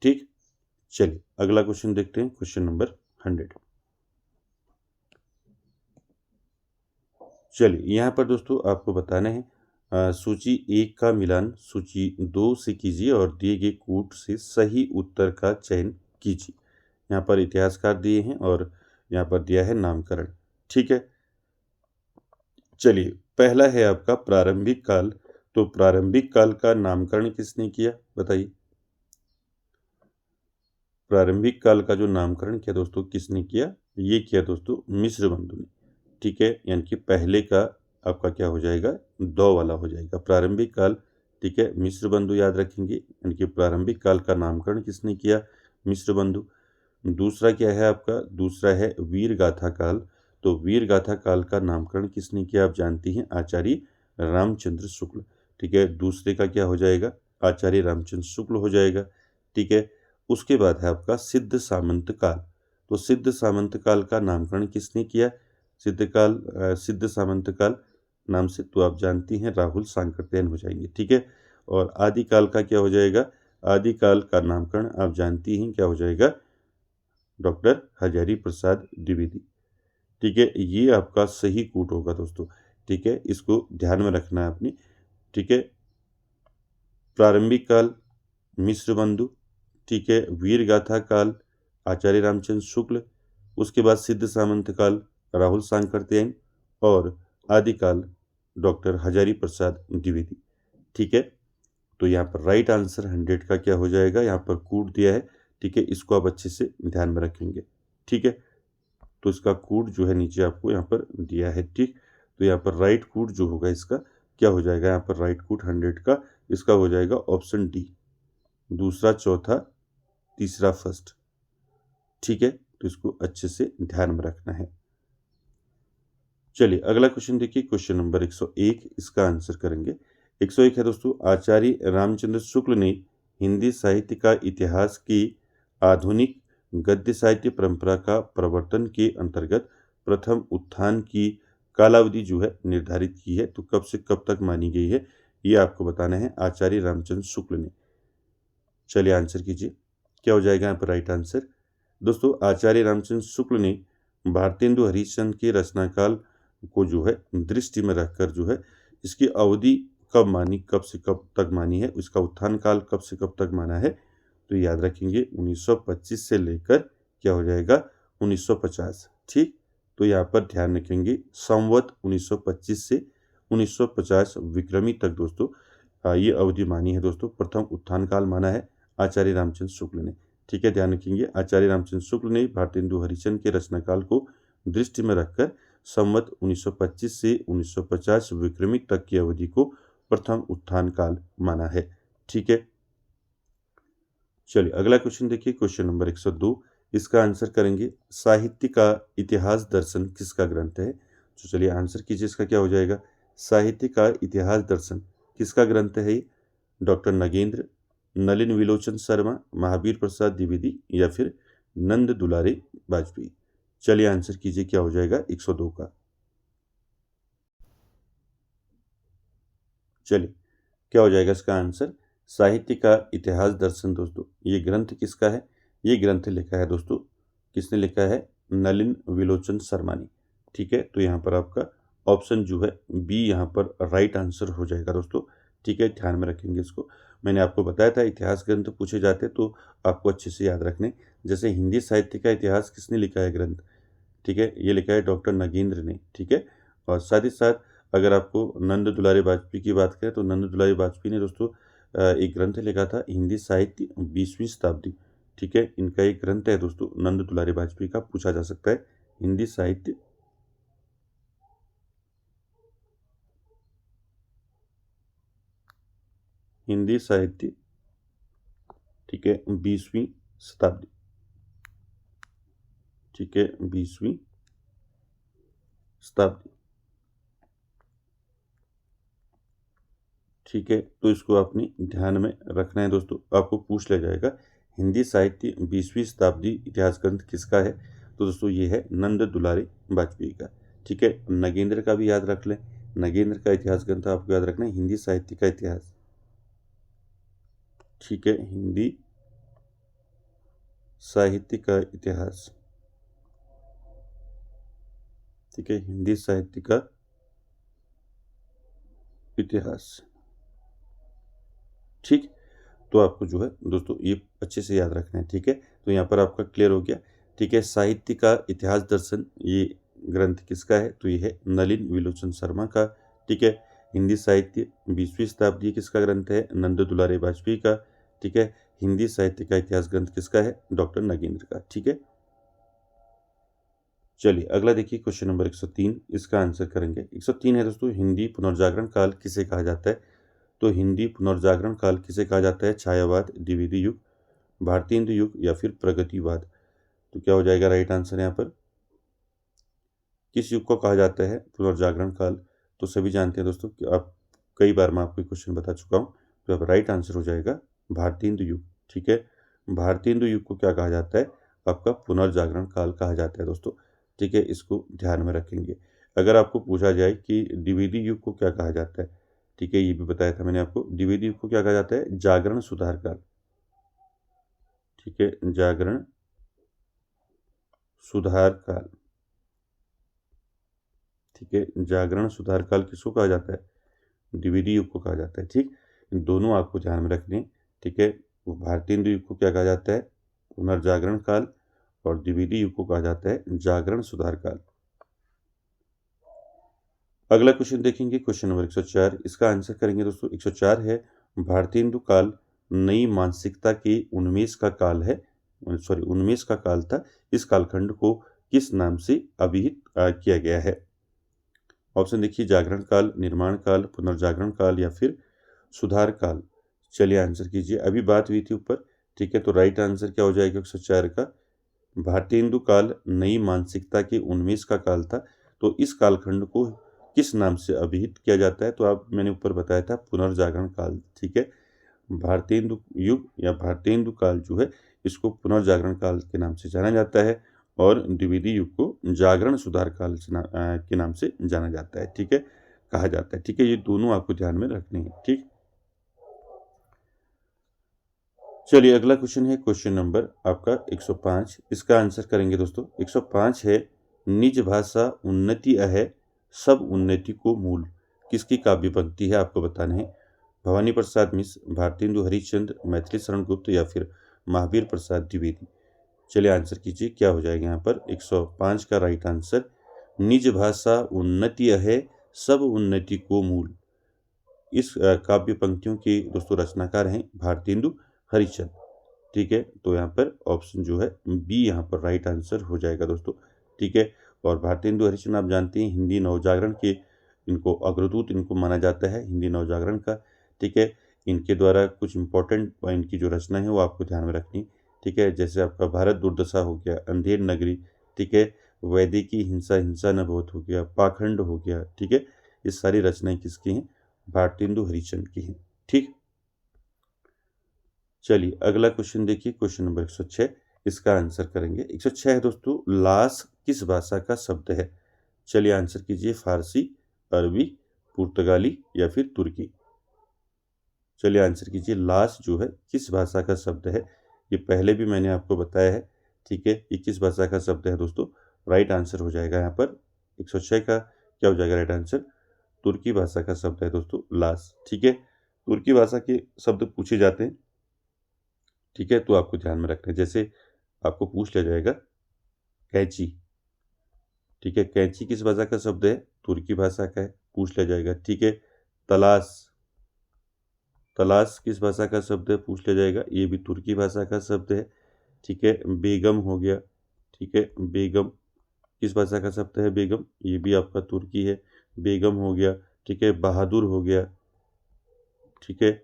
ठीक, चलिए अगला क्वेश्चन देखते हैं, क्वेश्चन नंबर 100। चलिए यहाँ पर दोस्तों आपको बताना है सूची 1 का मिलान सूची 2 से कीजिए और दिए गए कूट से सही उत्तर का चयन कीजिए। यहाँ पर इतिहासकार दिए हैं और यहाँ पर दिया है नामकरण। ठीक है, चलिए पहला है आपका प्रारंभिक काल। तो प्रारंभिक काल का नामकरण किसने किया, बताइए? प्रारंभिक काल का जो नामकरण किया दोस्तों किसने किया? ये किया दोस्तों मिश्र बंधु ने। ठीक है, यानी कि पहले का आपका क्या हो जाएगा? 2 वाला हो जाएगा प्रारंभिक काल। ठीक है, मिश्र बंधु याद रखेंगे, यानी कि प्रारंभिक काल का नामकरण किसने किया? मिश्र बंधु। दूसरा क्या है आपका? दूसरा है वीर गाथा काल। तो वीर गाथा काल का नामकरण किसने किया? आप जानती हैं, आचार्य रामचंद्र शुक्ल। ठीक है, दूसरे का क्या हो जाएगा? आचार्य रामचंद्र शुक्ल हो जाएगा। ठीक है, उसके बाद है आपका सिद्ध सामंत काल। तो सिद्ध सामंत काल का नामकरण किसने किया? सिद्ध सामंत काल नाम से तो आप जानती हैं राहुल सांकृत्यायन हो जाएंगे। ठीक है, और आदिकाल का क्या हो जाएगा? आदिकाल का नामकरण आप जानती हैं क्या हो जाएगा? डॉक्टर हजारी प्रसाद द्विवेदी। ठीक है, ये आपका सही कूट होगा दोस्तों। ठीक है, इसको ध्यान में रखना है आपने। ठीक है, प्रारंभिक काल मिश्र बंधु, ठीक है, वीर गाथा काल आचार्य रामचंद्र शुक्ल, उसके बाद सिद्ध सामंत काल राहुल सांकृत्यायन और आदिकाल डॉक्टर हजारी प्रसाद द्विवेदी। ठीक है, तो यहाँ पर राइट आंसर 100 का क्या हो जाएगा, यहाँ पर कूट दिया है। ठीक है, इसको आप अच्छे से ध्यान में रखेंगे। ठीक है, तो इसका कूट जो है नीचे आपको यहाँ पर दिया है। ठीक, तो यहाँ पर राइट कूट जो होगा इसका क्या हो जाएगा, यहाँ पर राइट कूट 100 का इसका हो जाएगा ऑप्शन डी, दूसरा चौथा तीसरा फर्स्ट। ठीक है, तो इसको अच्छे से ध्यान में रखना है। चलिए अगला क्वेश्चन देखिए, क्वेश्चन नंबर 101, इसका आंसर करेंगे। 101 है दोस्तों, आचार्य रामचंद्र शुक्ल ने हिंदी साहित्य का इतिहास की आधुनिक गद्य साहित्य परंपरा का प्रवर्तन के अंतर्गत प्रथम उत्थान की कालावधि जो है निर्धारित की है, तो कब से कब तक मानी गई है, ये आपको बताना है आचार्य रामचंद्र शुक्ल ने। चलिए आंसर कीजिए, क्या हो जाएगा यहाँ पर राइट आंसर। दोस्तों आचार्य रामचंद्र शुक्ल ने भारतेंदु हरिश्चंद्र के रचनाकाल को जो है दृष्टि में रखकर जो है इसकी अवधि कब मानी, कब से कब तक मानी है, इसका उत्थान काल कब से कब तक माना है, तो याद रखेंगे 1925 से लेकर क्या हो जाएगा 1950। ठीक, तो यहाँ पर ध्यान रखेंगे संवत 1925 से 1950 विक्रमी तक दोस्तों ये अवधि मानी है दोस्तों, प्रथम उत्थान काल माना है आचार्य रामचंद्र शुक्ल ने। ठीक है, ध्यान रखेंगे आचार्य रामचंद्र शुक्ल ने भारतेंदु हरिश्चंद्र के रचनाकाल को दृष्टि में रखकर संवत 1925 से 1950 विक्रमी तक की अवधि को प्रथम उत्थान काल माना है। ठीक है, चलिए अगला क्वेश्चन देखिए, क्वेश्चन नंबर 102, इसका आंसर करेंगे साहित्य का इतिहास दर्शन किसका ग्रंथ है। तो चलिए आंसर कीजिए, इसका क्या हो जाएगा, साहित्य का इतिहास दर्शन किसका ग्रंथ है, डॉक्टर नगेंद्र, नलिन विलोचन शर्मा, महावीर प्रसाद द्विवेदी या फिर नंद दुलारे वाजपेयी। चलिए आंसर कीजिए, क्या हो जाएगा 102 का। चलिए क्या हो जाएगा इसका आंसर, साहित्य का इतिहास दर्शन दोस्तों ये ग्रंथ किसका है, ये ग्रंथ लिखा है दोस्तों, किसने लिखा है, नलिन विलोचन शर्मा ने। ठीक है, तो यहाँ पर आपका ऑप्शन जो है बी यहाँ पर राइट आंसर हो जाएगा दोस्तों। ठीक है, ध्यान में रखेंगे इसको। मैंने आपको बताया था इतिहास ग्रंथ पूछे जाते तो आपको अच्छे से याद रखने। जैसे हिंदी साहित्य का इतिहास किसने लिखा है ग्रंथ, ठीक है, ये लिखा है डॉक्टर नगेंद्र ने। ठीक है, और साथ ही साथ अगर आपको नंद दुलारे वाजपेयी की बात करें तो नंद दुलारे वाजपेयी ने दोस्तों एक ग्रंथ लिखा था हिंदी साहित्य 20वीं शताब्दी। ठीक है, इनका एक ग्रंथ है दोस्तों नंद दुलारे वाजपेयी का, पूछा जा सकता है हिंदी साहित्य ठीक है 20वीं शताब्दी। ठीक है, 20वीं शताब्दी। ठीक है, तो इसको आपने ध्यान में रखना है दोस्तों, आपको पूछ लिया जाएगा हिंदी साहित्य 20वीं शताब्दी इतिहास ग्रंथ किसका है, तो दोस्तों ये है नंद दुलारे वाजपेयी का। ठीक है, नगेंद्र का भी याद रख लें, नगेंद्र का इतिहास ग्रंथ आपको याद रखना है हिंदी साहित्य का इतिहास। ठीक है, हिंदी साहित्य का इतिहास। ठीक है, हिंदी साहित्य का इतिहास। ठीक, तो आपको जो है दोस्तों ये अच्छे से याद रखना है। ठीक है, तो यहाँ पर आपका क्लियर हो गया। ठीक है, साहित्य का इतिहास दर्शन ये ग्रंथ किसका है, तो ये है नलिन विलोचन शर्मा का। ठीक है, हिंदी साहित्य 20वीं शताब्दी किसका ग्रंथ है, नंद दुलारे वाजपेयी का। ठीक है, हिंदी साहित्य का इतिहास ग्रंथ किसका है, डॉक्टर नगेंद्र का। ठीक है, चलिए अगला देखिए क्वेश्चन नंबर 103, इसका आंसर करेंगे। 103 है दोस्तों, हिंदी पुनर्जागरण काल किसे कहा जाता है, तो हिंदी पुनर्जागरण काल किसे कहा जाता है, छायावाद, द्विवेदी युग, भारतेंदु युग या फिर प्रगतिवाद। तो क्या हो जाएगा राइट आंसर यहाँ पर, किस युग को कहा जाता है पुनर्जागरण काल, तो सभी जानते हैं दोस्तों कि आप कई बार मैं आपको क्वेश्चन बता चुका हूँ, तो अब राइट आंसर हो जाएगा भारतेंदु युग। ठीक है, भारतेंदु युग को क्या कहा जाता है, आपका पुनर्जागरण काल कहा जाता है दोस्तों। ठीक है, इसको ध्यान में रखेंगे। अगर आपको पूछा जाए कि द्विवेदी युग को क्या कहा जाता है, ठीक है, ये भी बताया था मैंने आपको, द्विवेदी युग को क्या कहा जाता है, जागरण सुधार काल। ठीक है, जागरण सुधार काल, ठीक है। जागरण सुधार काल किसको कहा जाता है? द्विवेदी युग को कहा जाता है, ठीक। इन दोनों आपको ध्यान में रखने, ठीक है। भारतीय हिंदू युग को क्या कहा जाता है? पुनर्जागरण काल। और द्विवेदी युग को कहा जाता है जागरण सुधार काल। अगला क्वेश्चन देखेंगे, क्वेश्चन नंबर 104। इसका आंसर करेंगे दोस्तों। 104 है, भारतीय हिंदू काल नई मानसिकता के उन्मेष का काल है, सॉरी उन्मेष का काल था। इस कालखंड को किस नाम से अभिहित किया गया है? ऑप्शन देखिए, जागरण काल, निर्माण काल, पुनर्जागरण काल या फिर सुधार काल। चलिए आंसर कीजिए। अभी बात हुई थी ऊपर, ठीक है। तो राइट आंसर क्या हो जाएगा 104 का? भारतीय हिंदू काल नई मानसिकता के उन्मेष का काल था। तो इस कालखंड को किस नाम से अभिहित किया जाता है? तो आप मैंने ऊपर बताया था पुनर्जागरण काल, ठीक है। भारतीय हिंदू युग या भारतीय हिंदू काल जो है, इसको पुनर्जागरण काल के नाम से जाना जाता है। और द्विवेदी युग को जागरण सुधार काल के नाम से जाना जाता है, ठीक है, कहा जाता है, ठीक है। ये दोनों आपको ध्यान में रखने हैं, ठीक। चलिए अगला क्वेश्चन है, क्वेश्चन नंबर आपका 105। इसका आंसर करेंगे दोस्तों। 105 है, निज भाषा उन्नति अहै, सब उन्नति को मूल। किसकी काव्य पंक्ति है आपको बताना है? भवानी प्रसाद मिश्र, भारतेंदु हरिश्चंद्र, मैथिली शरण गुप्त या फिर महावीर प्रसाद द्विवेदी। चलिए आंसर कीजिए, क्या हो जाएगा यहाँ पर? 105 का राइट आंसर, निज भाषा उन्नति अहै, सब उन्नति को मूल। इस काव्य पंक्तियों के दोस्तों रचनाकार हैं भारतेंदु हरिश्चंद्र, ठीक है। तो यहाँ पर ऑप्शन जो है बी यहाँ पर राइट आंसर हो जाएगा दोस्तों, ठीक है। और भारतेंदु हरिश्चंद्र आप जानते हैं हिंदी नवजागरण के, इनको अग्रदूत इनको माना जाता है हिंदी नवजागरण का, ठीक है। इनके द्वारा कुछ इंपॉर्टेंट इनकी जो रचना है वो आपको ध्यान में रखनी, ठीक है। जैसे आपका भारत दुर्दशा हो गया, अंधेर नगरी, ठीक है, वैदिकी हिंसा हिंसा न बहुत हो गया, पाखंड हो गया, ठीक है। ये सारी रचनाएं किसकी हैं? भारतेंदु हरिश्चंद्र की हैं, ठीक। चलिए अगला क्वेश्चन देखिए, क्वेश्चन नंबर 106। इसका आंसर करेंगे। 106 है दोस्तों, लाश किस भाषा का शब्द है? चलिए आंसर कीजिए, फारसी, अरबी, पुर्तगाली या फिर तुर्की। चलिए आंसर कीजिए, लाश जो है किस भाषा का शब्द है? ये पहले भी मैंने आपको बताया है, ठीक है। ये किस भाषा का शब्द है दोस्तों? राइट आंसर हो जाएगा यहाँ पर 106 का क्या हो जाएगा राइट आंसर? तुर्की भाषा का शब्द है दोस्तों लाश, ठीक है। तुर्की भाषा के शब्द पूछे जाते हैं, ठीक है। तो आपको ध्यान में रखना है। जैसे आपको पूछ लिया जाएगा कैंची, ठीक है, कैंची किस भाषा का शब्द है? तुर्की भाषा का है, पूछ लिया जाएगा, ठीक है। तलाश, तलाश किस भाषा का शब्द है? पूछ लिया जाएगा, ये भी तुर्की भाषा का शब्द है, ठीक है। बेगम हो गया, ठीक है, बेगम किस भाषा का शब्द है? बेगम, ये भी आपका तुर्की है, बेगम हो गया, ठीक है। बहादुर हो गया, ठीक है,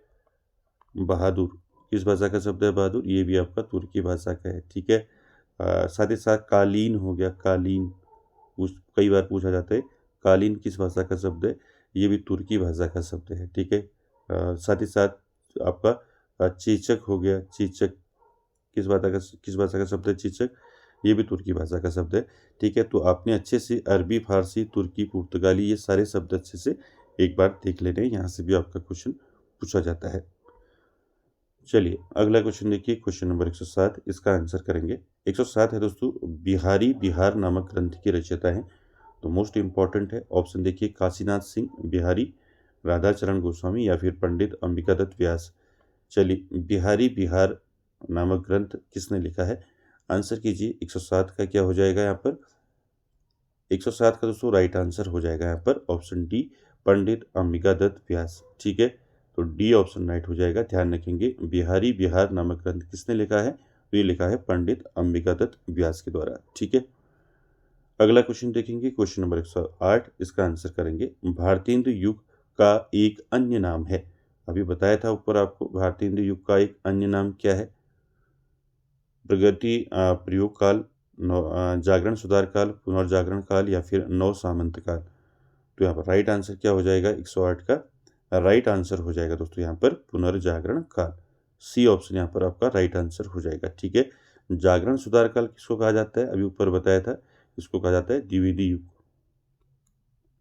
बहादुर किस भाषा का शब्द है? बहादुर, ये भी आपका तुर्की भाषा का है, ठीक है। साथ ही साथ कालीन हो गया, कालीन कई बार पूछा जाता है, कालीन किस भाषा का शब्द है? ये भी तुर्की भाषा का शब्द है, ठीक है। साथ ही साथ आपका चेचक हो गया, चेचक किस भाषा का शब्द है? चेचक, ये भी तुर्की भाषा का शब्द है, ठीक है। तो आपने अच्छे से अरबी, फारसी, तुर्की, पुर्तगाली ये सारे शब्द अच्छे से एक बार देख लेने हैं, यहाँ से भी आपका क्वेश्चन पूछा जाता है। चलिए अगला क्वेश्चन देखिए, क्वेश्चन नंबर 107। इसका आंसर करेंगे। 107 है दोस्तों, बिहारी बिहार नामक ग्रंथ के रचयिता हैं। तो मोस्ट इंपॉर्टेंट है, ऑप्शन देखिए, काशीनाथ सिंह बिहारी, राधाचरण गोस्वामी या फिर पंडित अंबिकादत्त व्यास। चलिए, बिहारी बिहार नामक ग्रंथ किसने लिखा है? आंसर कीजिए। 107 का क्या हो जाएगा यहाँ पर? 107 का दोस्तों राइट आंसर हो जाएगा यहाँ पर ऑप्शन डी, पंडित अंबिकादत्त व्यास, ठीक है। तो डी ऑप्शन राइट हो जाएगा। ध्यान रखेंगे, बिहारी बिहार नामक ग्रंथ किसने लिखा है? तो ये लिखा है पंडित अंबिकादत्त व्यास के द्वारा, ठीक है। अगला क्वेश्चन देखेंगे, क्वेश्चन नंबर 108। इसका आंसर करेंगे। भारतीय हिंदू युग का एक अन्य नाम है। अभी बताया था ऊपर आपको, भारतीय हिंदू युग का एक अन्य नाम क्या है? प्रगति प्रयोग काल, जागरण सुधार काल, पुनर्जागरण काल या फिर नव सामंत काल। तो यहाँ पर राइट आंसर क्या हो जाएगा? 108 का राइट आंसर हो जाएगा दोस्तों यहाँ पर पुनर्जागरण काल। सी ऑप्शन यहाँ पर आपका राइट आंसर हो जाएगा, ठीक है। जागरण सुधार काल किसको कहा जाता है? अभी ऊपर बताया था, इसको कहा जाता है द्विवेदी युग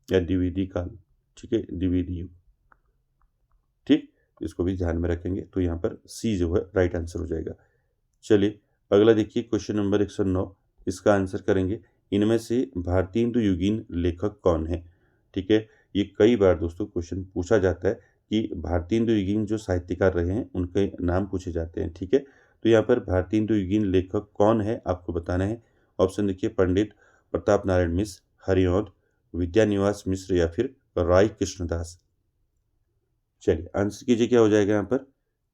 या द्विवेदी काल, ठीक है, द्विवेदी युग, ठीक। इसको भी ध्यान में रखेंगे। तो यहाँ पर सी जो है राइट आंसर हो जाएगा। चलिए अगला देखिए, क्वेश्चन नंबर 109। इसका आंसर करेंगे इनमें से भारतेंदु युगीन लेखक कौन है। ठीक है, ये कई बार दोस्तों क्वेश्चन पूछा जाता है कि भारतेंदु युगीन जो साहित्यकार रहे हैं उनके नाम पूछे जाते हैं। ठीक है, तो यहाँ पर भारतेंदु युगीन लेखक कौन है आपको बताना है। ऑप्शन देखिए, पंडित प्रताप नारायण मिश्र, हरिऔध, विद्यानिवास मिश्र या फिर राय कृष्णदास। चलिए आंसर कीजिए, क्या हो जाएगा यहाँ पर,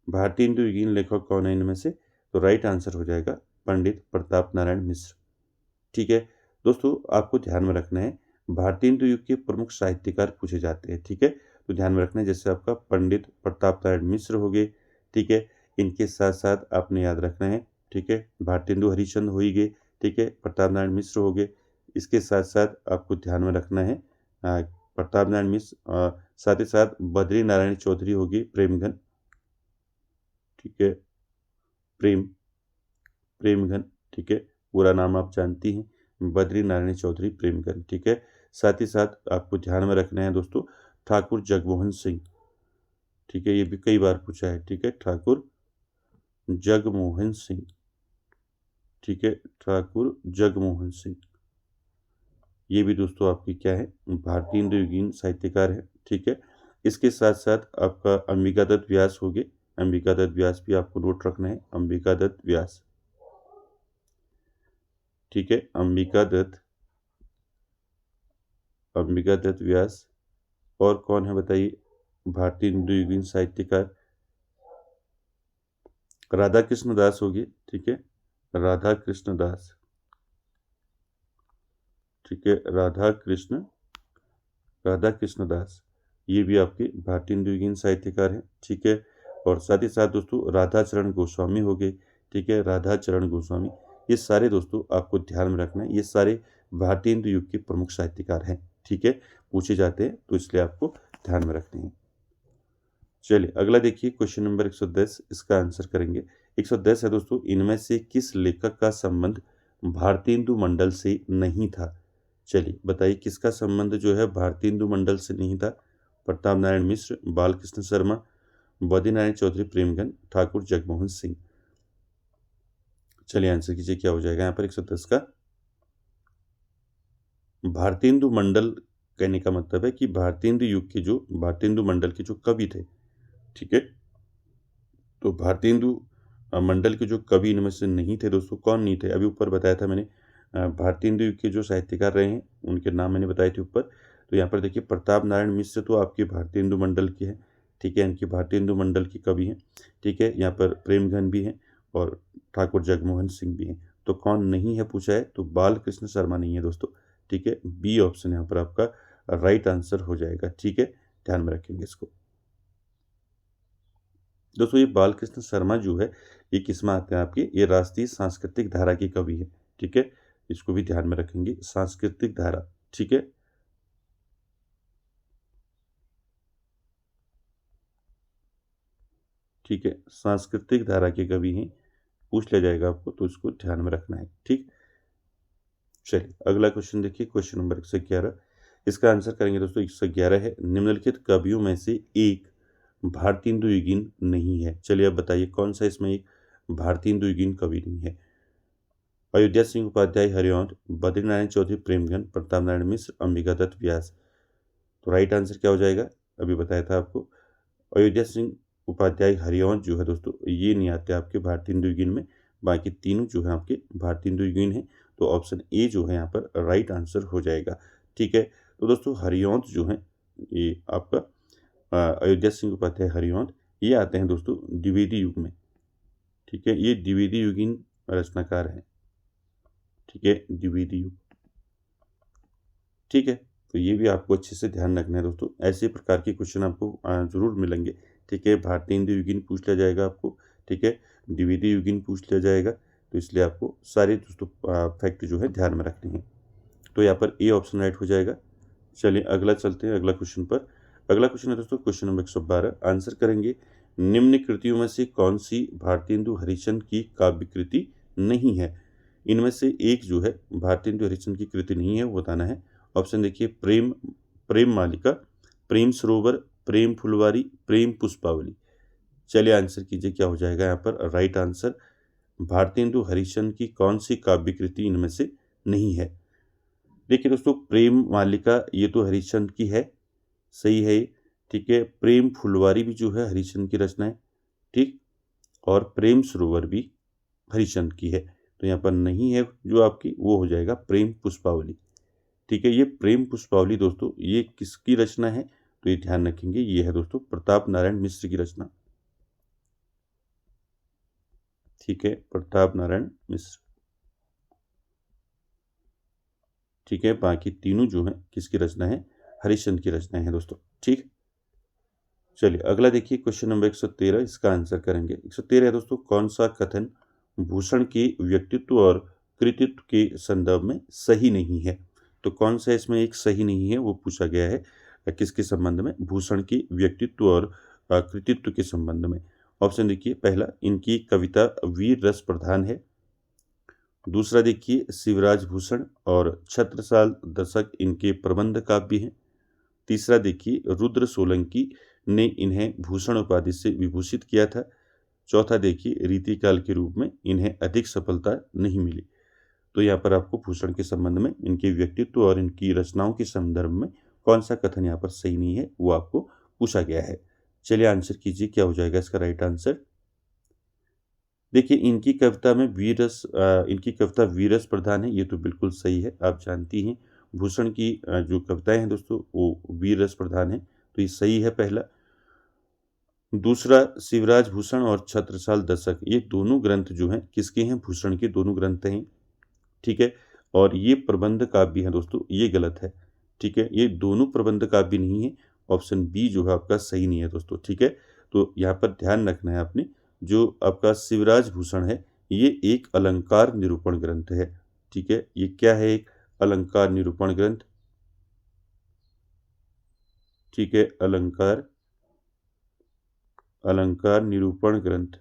भारतेंदु युगीन लेखक कौन है इनमें से। तो राइट आंसर हो जाएगा पंडित प्रताप नारायण मिश्र। ठीक है दोस्तों, आपको ध्यान में रखना है भारतेंदु युग के प्रमुख साहित्यकार पूछे जाते हैं। ठीक है, तो ध्यान में रखना है, जैसे आपका पंडित प्रताप नारायण मिश्र हो गए। ठीक है, इनके साथ साथ आपने याद रखना है, ठीक है, भारतेंदु हरिश्चंद्र हो ही गए। ठीक है, प्रताप नारायण मिश्र हो गए। इसके साथ साथ आपको ध्यान में रखना है प्रताप नारायण मिश्र, साथ ही साथ बद्री नारायण चौधरी हो गए, प्रेमघन। ठीक है, प्रेमघन। ठीक है, पूरा नाम आप जानती हैं, बद्री नारायण चौधरी प्रेमघन। ठीक है, साथ ही साथ आपको ध्यान में रखना है दोस्तों ठाकुर जगमोहन सिंह। ठीक है, ये भी कई बार पूछा है। ठीक है, ठाकुर जगमोहन सिंह। ठीक है, ठाकुर जगमोहन सिंह, ये भी दोस्तों आपकी क्या है, भारतेंदु युगीन साहित्यकार है। ठीक है, इसके साथ साथ आपका अंबिका दत्त व्यास हो गए। अंबिका दत्त व्यास भी आपको नोट रखना है, अंबिका दत्त व्यास। ठीक है, अंबिका दत्त व्यास। और कौन है बताइए भारतेंदु युगीन साहित्यकार, राधा कृष्ण दास हो गए। ठीक है, राधा कृष्ण दास। ठीक है, राधा कृष्ण दास, ये भी आपके भारतेंदु युगीन साहित्यकार हैं। ठीक है, और साथ ही साथ दोस्तों राधा चरण गोस्वामी हो गए। ठीक है, राधा चरण गोस्वामी, ये सारे दोस्तों आपको ध्यान में रखना है, ये सारे भारतेंदु युग के प्रमुख साहित्यकार हैं। ठीक है, पूछे जाते हैं तो इसलिए आपको ध्यान में रखने हैं। चलिए अगला देखिए, क्वेश्चन नंबर 110, इसका आंसर करेंगे। 110 है दोस्तों, इनमें से किस लेखक का संबंध भारतेंदु मंडल से नहीं था। चलिए बताइए किसका संबंध जो है भारतेंदु मंडल से नहीं था। प्रताप नारायण मिश्र, बालकृष्ण शर्मा, बद्री नारायण चौधरी प्रेमघन, ठाकुर जगमोहन सिंह। चलिए आंसर कीजिए, क्या हो जाएगा यहाँ पर 110 का। भारतेंदु मंडल कहने का मतलब है कि भारतेंदु युग के जो भारतेंदु मंडल के जो कवि थे। ठीक है, तो भारतेंदु मंडल के जो कवि इनमें से नहीं थे दोस्तों, कौन नहीं थे, अभी ऊपर बताया था मैंने। भारतेंदु युग के जो साहित्यकार रहे हैं उनके नाम मैंने बताए थे ऊपर। तो यहाँ पर देखिए प्रताप नारायण मिश्र तो आपके भारतेंदु मंडल के हैं। ठीक है, इनके भारतेंदु मंडल के कवि हैं। ठीक है, यहाँ पर प्रेमघन भी हैं और ठाकुर जगमोहन सिंह भी हैं। तो कौन नहीं है पूछा है, तो बालकृष्ण शर्मा नहीं है दोस्तों। ठीक है, बी ऑप्शन यहाँ पर आपका राइट आंसर हो जाएगा। ठीक है, ध्यान में रखेंगे इसको दोस्तों। ये बालकृष्ण शर्मा जो है ये किस में आते हैं आपके, ये राष्ट्रीय सांस्कृतिक धारा के कवि है। ठीक है, इसको भी ध्यान में रखेंगे, सांस्कृतिक धारा। ठीक है, ठीक है, सांस्कृतिक धारा के कवि हैं, पूछ लिया जाएगा आपको, तो इसको ध्यान में रखना है। ठीक, चलिए अगला क्वेश्चन देखिए, क्वेश्चन नंबर 111, इसका आंसर करेंगे दोस्तों। 111 है, निम्नलिखित कवियों में से एक भारतेंदु युगीन नहीं है। चलिए अब बताइए कौन सा इसमें एक भारतेंदु युगीन कवि नहीं है। अयोध्या सिंह उपाध्याय हरिऔध, बद्रीनारायण चौधरी प्रेमघन, प्रताप नारायण मिश्र, अंबिका दत्त व्यास। तो राइट आंसर क्या हो जाएगा, अभी बताया था आपको, अयोध्या सिंह उपाध्याय हरिऔध जो है दोस्तों ये नहीं आते आपके भारतेंदु युगीन में। बाकी तीनों जो है आपके भारतेंदु युगीन है। तो ऑप्शन ए जो है यहाँ पर राइट आंसर हो जाएगा। ठीक है, तो दोस्तों हरिऔध जो है ये आपका अयोध्या सिंह उपाध्याय हरिऔध ये आते हैं दोस्तों द्विवेदी युग में। ठीक है, ये द्विवेदी युगीन रचनाकार हैं। ठीक है, द्विवेदी युग। ठीक है, तो ये भी आपको अच्छे से ध्यान रखना है दोस्तों, ऐसे प्रकार के क्वेश्चन आपको जरूर मिलेंगे। ठीक है, भारतेंदु युगीन पूछ लिया जाएगा आपको। ठीक है, द्विवेदी युगीन पूछ लिया जाएगा। तो इसलिए आपको सारे दोस्तों फैक्ट जो है ध्यान में रखने हैं। तो यहाँ पर ए ऑप्शन राइट हो जाएगा। चलिए अगला चलते हैं अगला क्वेश्चन पर। अगला क्वेश्चन है दोस्तों क्वेश्चन नंबर 112, आंसर करेंगे निम्न कृतियों में से कौन सी भारतेंदु हरिश्चंद्र की काव्य कृति नहीं है। इनमें से एक जो है भारतेंदु हरिश्चंद्र की कृति नहीं है, वो बताना है। ऑप्शन देखिए, प्रेम मालिका, प्रेम सरोवर, प्रेम फुलवारी, प्रेम पुष्पावली। चलिए आंसर कीजिए, क्या हो जाएगा यहाँ पर राइट आंसर। भारतेंदु हरिश्चंद्र की कौन सी काव्य कृति इनमें से नहीं है? देखिए दोस्तों, प्रेम मालिका ये तो हरिश्चंद्र की है, सही है ये, ठीक है। प्रेम फुलवारी भी जो है हरिश्चंद्र की रचना है, ठीक। और प्रेम सरोवर भी हरिश्चंद्र की है। तो यहाँ पर नहीं है जो आपकी, वो हो जाएगा प्रेम पुष्पावली, ठीक है। ये प्रेम पुष्पावली दोस्तों ये किसकी रचना है? तो ये ध्यान रखेंगे, ये है दोस्तों प्रताप नारायण मिश्र की रचना, ठीक है, प्रताप नारायण मिश्र, ठीक है। बाकी तीनों जो है किसकी रचना है? हरिश्चंद्र की रचना है दोस्तों, ठीक। चलिए अगला देखिए, क्वेश्चन नंबर 113, इसका आंसर करेंगे। 113 है दोस्तों, कौन सा कथन भूषण के व्यक्तित्व और कृतित्व के संदर्भ में सही नहीं है? तो कौन सा इसमें एक सही नहीं है वो पूछा गया है, किसके संबंध में? भूषण के व्यक्तित्व और कृतित्व के संबंध में। ऑप्शन देखिए, पहला, इनकी कविता वीर रस प्रधान है। दूसरा देखिए, शिवराज भूषण और छत्रसाल दशक इनके प्रबंध काव्य हैं। तीसरा देखिए, रुद्र सोलंकी ने इन्हें भूषण उपाधि से विभूषित किया था। चौथा देखिए, रीतिकाल के रूप में इन्हें अधिक सफलता नहीं मिली। तो यहाँ पर आपको भूषण के संबंध में, इनके व्यक्तित्व और इनकी रचनाओं के संदर्भ में कौन सा कथन यहाँ पर सही नहीं है वो आपको पूछा गया है। चलिए आंसर कीजिए, क्या हो जाएगा इसका राइट आंसर? देखिए, इनकी कविता में इनकी कविता वीरस प्रधान है, ये तो बिल्कुल सही है। आप जानती हैं भूषण की जो कविताएं हैं दोस्तों वो वीर रस प्रधान है, तो ये सही है पहला। दूसरा, शिवराज भूषण और छत्रसाल दशक ये दोनों ग्रंथ जो हैं किसके हैं? भूषण के दोनों ग्रंथ हैं, ठीक है। और ये प्रबंध काव्य हैं दोस्तों, ये गलत है, ठीक है। ये दोनों प्रबंध काव्य नहीं है, ऑप्शन बी जो है आपका सही नहीं है दोस्तों, ठीक है। तो यहाँ पर ध्यान रखना है आपने, जो आपका शिवराज भूषण है ये एक अलंकार निरूपण ग्रंथ है, ठीक है। ये क्या है? एक अलंकार निरूपण ग्रंथ, ठीक है। अलंकार निरूपण ग्रंथ,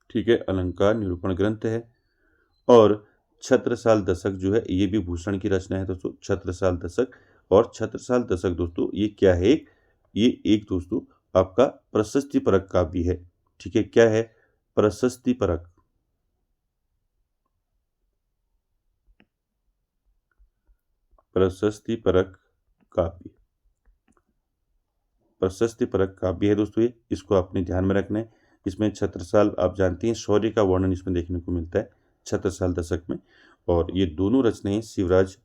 ठीक है, अलंकार निरूपण ग्रंथ है। और छत्रसाल दशक जो है ये भी भूषण की रचना है दोस्तों, छत्रसाल दशक। और छत्रसाल दशक दोस्तों ये क्या है? ये एक दोस्तों आपका प्रशस्ति परक काव्य है, ठीक है। क्या है? प्रशस्ति परक, प्रशस्ति परक काव्य, प्रशस्ति परक काव्य है दोस्तों ये, इसको आपने ध्यान में रखना है। इसमें छत्रसाल, आप जानती हैं शौर्य का वर्णन इसमें देखने को मिलता है छत्रसाल दशक में। और ये दोनों रचनाएं शिवराज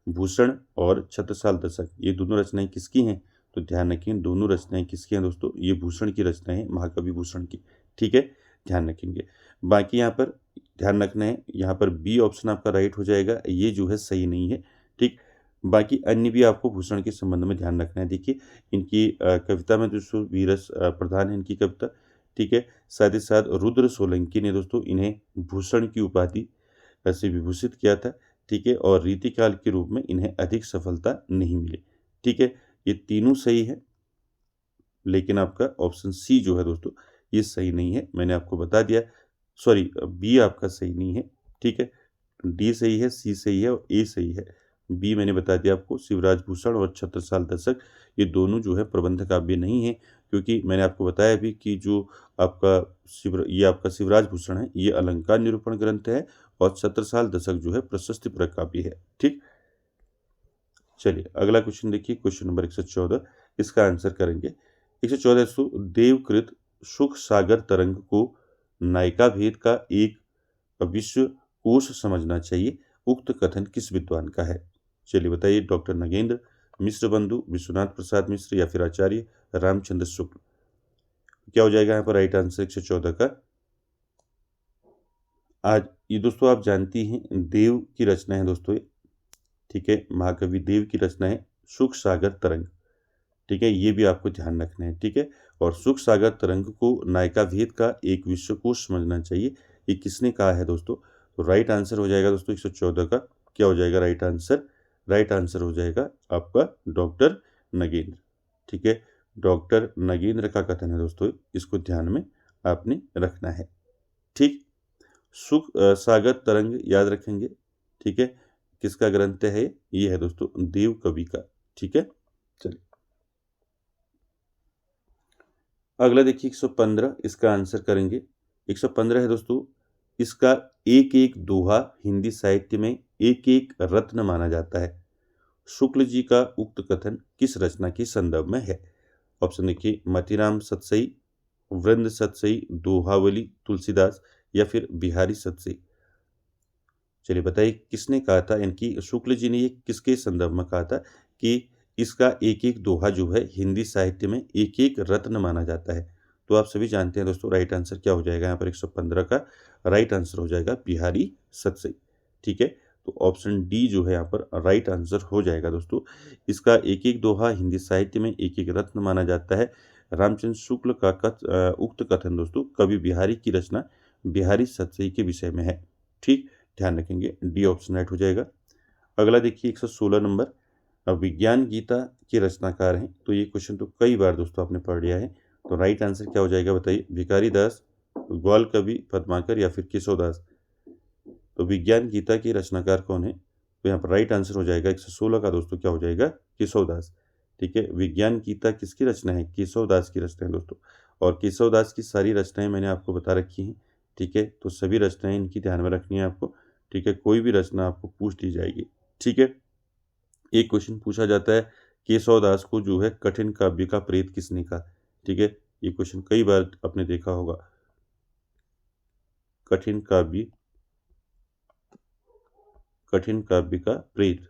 भूषण और छत्रसाल दशक ये दोनों रचनाएं किसकी हैं? तो ध्यान रखें, दोनों रचनाएं किसकी हैं दोस्तों? ये भूषण की रचनाएं हैं, महाकवि भूषण की, ठीक है, ध्यान रखेंगे। बाकी यहाँ पर ध्यान रखना है, यहाँ पर बी ऑप्शन आपका राइट हो जाएगा, ये जो है सही नहीं है, ठीक। बाकी अन्य भी आपको भूषण के संबंध में ध्यान रखना है। देखिए, इनकी कविता में दोस्तों वीरस प्रधान है इनकी कविता, ठीक है। साथ ही साथ रुद्र सोलंकी ने दोस्तों इन्हें भूषण की उपाधि से विभूषित किया था, ठीक है। और रीतिकाल के रूप में इन्हें अधिक सफलता नहीं मिली, ठीक है। ये तीनों सही है, लेकिन आपका ऑप्शन सी जो है दोस्तों ये सही नहीं है, मैंने आपको बता दिया। सॉरी, बी आपका सही नहीं है, ठीक है। डी सही है, सी सही है और ए सही है। बी मैंने बता दिया आपको, शिवराज भूषण और छत्रसाल दशक ये दोनों जो है प्रबंध काव्य नहीं है, क्योंकि मैंने आपको बताया भी कि जो आपका ये आपका शिवराज भूषण है ये अलंकार निरूपण ग्रंथ है और छत्रसाल दशक जो है प्रशस्ति परक काव्य है, ठीक। चलिए अगला क्वेश्चन देखिए, क्वेश्चन नंबर 114, इसका आंसर करेंगे। 114, देवकृत सुख सागर तरंग को नायिका भेद का एक विश्व कोश समझना चाहिए, उक्त कथन किस विद्वान का है? चलिए बताइए, डॉक्टर नगेंद्र मिश्र बंधु, विश्वनाथ प्रसाद मिश्र या फिर आचार्य रामचंद्र शुक्ल? क्या हो जाएगा यहाँ पर राइट आंसर 114 का? आज ये दोस्तों आप जानती हैं देव की रचना है दोस्तों ये, ठीक है, महाकवि देव की रचना है सुख सागर तरंग, ठीक है। ये भी आपको ध्यान रखना है, ठीक है। और सुख सागर तरंग को नायिका भेद का एक विश्वकोश समझना चाहिए, ये किसने कहा है दोस्तों? तो राइट आंसर हो जाएगा दोस्तों 114 का, क्या हो जाएगा राइट आंसर? राइट आंसर हो जाएगा आपका डॉक्टर नगेंद्र, ठीक है। डॉक्टर नगेंद्र का कथन है दोस्तों, इसको ध्यान में आपने रखना है, ठीक। सुख सागर तरंग याद रखेंगे, ठीक है। किसका ग्रंथ है? ये है दोस्तों देव कवि का, ठीक है। चलिए अगला देखिए 115, इसका आंसर करेंगे। 115 है दोस्तों, इसका एक एक दोहा हिंदी साहित्य में एक एक रत्न माना जाता है। शुक्ल जी का उक्त कथन किस रचना के संदर्भ में है? ऑप्शन देखिए, मतीराम सतसई, वृंद सतसई, दोहावली तुलसीदास या फिर बिहारी सतसई। चलिए बताइए किसने कहा था, इनकी शुक्ल जी ने ये किसके संदर्भ में कहा था कि इसका एक एक दोहा जो है हिंदी साहित्य में एक एक रत्न माना जाता है। तो आप सभी जानते हैं दोस्तों, राइट आंसर क्या हो जाएगा यहाँ पर? 115 का राइट आंसर हो जाएगा बिहारी सतसई। ठीक है, तो ऑप्शन डी जो है यहाँ पर राइट आंसर हो जाएगा दोस्तों। इसका एक एक दोहा हिंदी साहित्य में एक एक रत्न माना जाता है। रामचंद्र शुक्ल का उक्त कथन दोस्तों कवि बिहारी की रचना बिहारी सतसई के विषय में है। ठीक, ध्यान रखेंगे, डी ऑप्शन राइट हो जाएगा। अगला देखिए 116 नंबर, विज्ञान गीता के रचनाकार हैं। तो ये क्वेश्चन तो कई बार दोस्तों आपने पढ़ लिया है। तो राइट आंसर क्या हो जाएगा बताइए? भिखारी दास, ग्वाल कवि, पद्माकर या फिर केशवदास। तो विज्ञान गीता के रचनाकार कौन है? तो यहाँ पर राइट आंसर हो जाएगा 116 का दोस्तों क्या हो जाएगा? केशवदास। ठीक है, विज्ञान गीता किसकी रचना है? केशवदास की रचना है दोस्तों। और केशवदास की सारी रचनाएं मैंने आपको बता रखी हैं। ठीक है, तो सभी रचनाएं इनकी ध्यान में रखनी है आपको। ठीक है, कोई भी रचना आपको पूछ ली जाएगी। ठीक है, एक क्वेश्चन पूछा जाता है, केशवदास को जो है कठिन काव्य का प्रेत किसने कहा? ठीक है, ये क्वेश्चन कई बार आपने देखा होगा। कठिन काव्य का प्रेत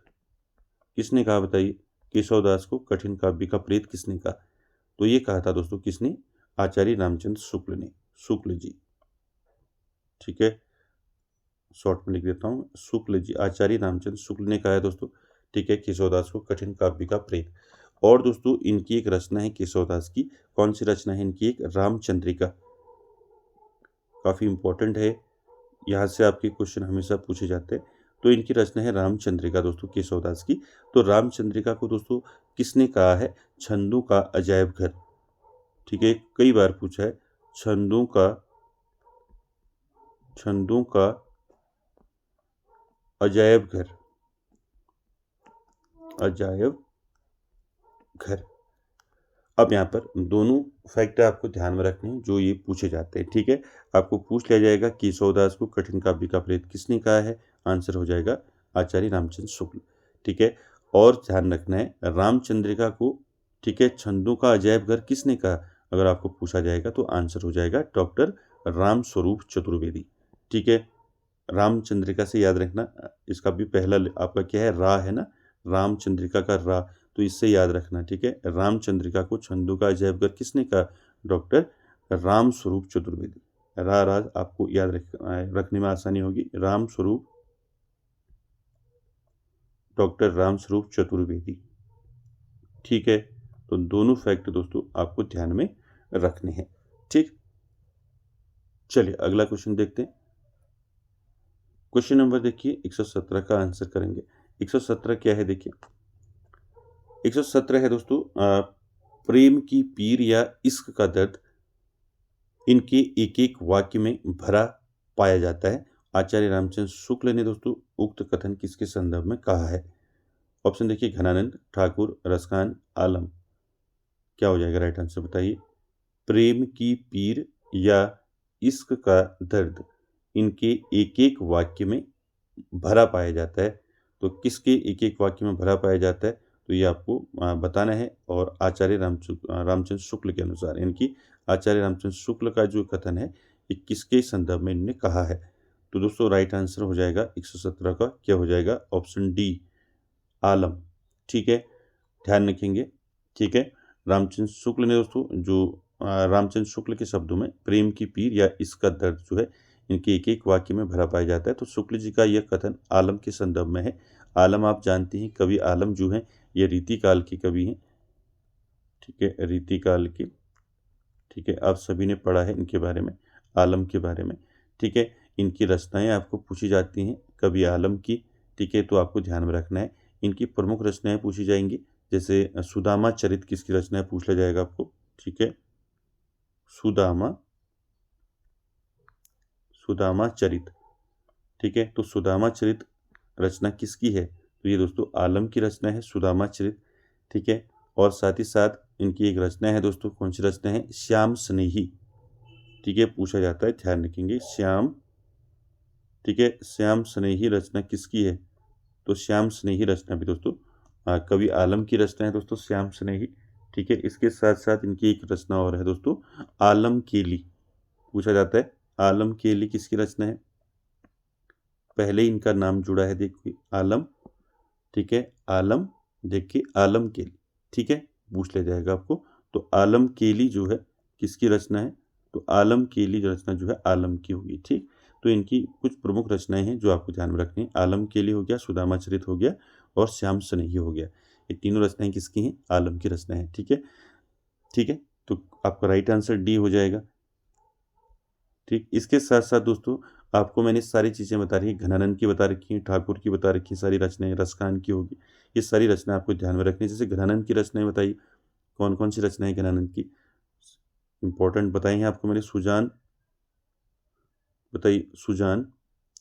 किसने कहा बताइए? केशवदास को कठिन काव्य का प्रेत किसने कहा? तो ये कहा था दोस्तों किसने? आचार्य रामचंद्र शुक्ल ने, शुक्ल जी। ठीक है, शॉर्ट में लिख देता हूँ, शुक्ल जी, आचार्य रामचंद्र शुक्ल ने कहा है दोस्तों। ठीक है, केशवदास को कठिन काव्य का प्रेत। और दोस्तों इनकी एक रचना है केशवदास की, कौन सी रचना है इनकी? एक रामचंद्रिका। काफी इंपॉर्टेंट है, यहाँ से आपके क्वेश्चन हमेशा पूछे जाते हैं। तो इनकी रचना है रामचंद्रिका दोस्तों, केशवदास की। तो रामचंद्रिका को दोस्तों किसने कहा है? छंदों का अजायब घर। ठीक है, कई बार पूछा है, छंदों का अजायब घर, अजायब घर। अब यहाँ पर दोनों फैक्टर आपको ध्यान में रखने हैं जो ये पूछे जाते हैं। ठीक है, आपको पूछ लिया जाएगा केशवदास को कठिन काव्य का प्रेत किसने कहा है? आंसर हो जाएगा आचार्य रामचंद्र शुक्ल। ठीक है, और ध्यान रखना है रामचंद्रिका को, ठीक है, छंदों का अजायब घर किसने कहा? अगर आपको पूछा जाएगा तो आंसर हो जाएगा डॉक्टर राम स्वरूप चतुर्वेदी। ठीक है, रामचंद्रिका से याद रखना, इसका भी पहला आपका क्या है? रा है ना, रामचंद्रिका का रा, तो इससे याद रखना। ठीक है, रामचंद्रिका को छंदों का अजायब घर किसने कहा? डॉक्टर राम स्वरूप चतुर्वेदी। रा राज आपको याद रखने में आसानी होगी। राम स्वरूप, डॉक्टर राम स्वरूप चतुर्वेदी। ठीक है, तो दोनों फैक्ट दोस्तों आपको ध्यान में रखने हैं। ठीक, चलिए अगला क्वेश्चन देखते हैं। क्वेश्चन नंबर देखिए 117 का आंसर करेंगे। 117 क्या है देखिए, 117 है दोस्तों, प्रेम की पीर या इश्क का दर्द इनके एक एक वाक्य में भरा पाया जाता है। आचार्य रामचंद्र शुक्ल ने दोस्तों उक्त कथन किसके संदर्भ में कहा है? ऑप्शन देखिए, घनानंद, ठाकुर, रसखान, आलम। क्या हो जाएगा राइट आंसर बताइए? प्रेम की पीर या इश्क का दर्द इनके एक एक वाक्य में भरा पाया जाता है। तो किसके एक एक वाक्य में भरा पाया जाता है? तो ये आपको बताना है। और आचार्य रामचंद्र शुक्ल के अनुसार, इनकी आचार्य रामचंद्र शुक्ल का जो कथन है ये किसके संदर्भ में इन्होंने कहा है? तो दोस्तों राइट आंसर हो जाएगा 117 का क्या हो जाएगा? ऑप्शन डी, आलम। ठीक है, ध्यान रखेंगे। ठीक है, रामचंद्र शुक्ल ने दोस्तों जो रामचंद्र शुक्ल के शब्दों में प्रेम की पीर या इसका दर्द जो है इनके एक एक वाक्य में भरा पाया जाता है। तो शुक्ल जी का यह कथन आलम के संदर्भ में है। आलम आप जानते हैं, कवि आलम जो है ये रीति काल के कवि हैं। ठीक है, रीति काल के। ठीक है, आप सभी ने पढ़ा है इनके बारे में, आलम के बारे में। ठीक है, इनकी रचनाएं आपको पूछी जाती हैं कवि आलम की। ठीक है, तो आपको ध्यान में रखना है, इनकी प्रमुख रचनाएं पूछी जाएंगी। जैसे सुदामा चरित किसकी रचना है पूछ लिया जाएगा आपको। ठीक है, सुदामा चरित। ठीक है, तो सुदामा चरित रचना किसकी है? तो ये दोस्तों आलम की रचना है सुदामा चरित। ठीक है, और साथ ही साथ इनकी एक रचना है दोस्तों, कौन सी रचना है? श्याम स्नेही। ठीक है, पूछा जाता है, ध्यान रखेंगे। श्याम, ठीक है, श्याम स्नेही रचना किसकी है? तो श्याम स्नेही रचना भी दोस्तों कवि आलम की रचना है दोस्तों, श्याम स्नेही। ठीक है, इसके साथ साथ इनकी एक रचना और है दोस्तों, आलम केली। पूछा जाता है आलम केली किसकी रचना है? पहले इनका नाम जुड़ा है, देखिए आलम, ठीक है, आलम, देखिए आलम केली, ठीक है, पूछ लिया जाएगा आपको। तो आलम केली जो है किसकी रचना है? तो आलम केली रचना जो है आलम की होगी। ठीक, तो इनकी कुछ प्रमुख रचनाएं हैं जो आपको ध्यान में रखनी है। आलम केली हो गया, सुदामा चरित हो गया और श्याम स्नेही हो गया। ये तीनों रचनाएं किसकी हैं? आलम की रचना है। ठीक है, ठीक है, तो आपका राइट आंसर डी हो जाएगा। ठीक, इसके साथ साथ दोस्तों आपको मैंने सारी चीज़ें बता रही हैं, घनानंद की बता रखी हैं, ठाकुर की बता रखी हैं, सारी रचनाएं, रसखान की होगी। ये सारी रचनाएं आपको ध्यान में रखनी है। जैसे घनानंद की रचनाएं बताइए, कौन कौन सी रचनाएं घनानंद की इंपॉर्टेंट बताई हैं आपको मैंने। सुजान बताइए, सुजान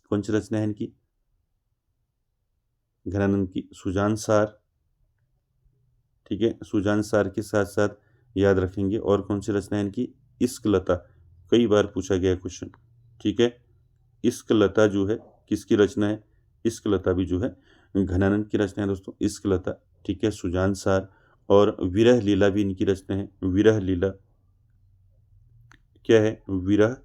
कौन सी रचना है इनकी? घनानंद की सुजान सार, ठीक है, सुजान सार के साथ साथ याद रखेंगे और कौन सी रचना है इनकी? इश्क लता, कई बार पूछा गया क्वेश्चन। ठीक है, इश्क लता जो है किसकी रचना है? इश्क लता भी जो है घनानंद की रचना है दोस्तों, इश्क लता। ठीक है, सुजान सार और विरह लीला भी इनकी रचना है। विरह लीला क्या है? विरह,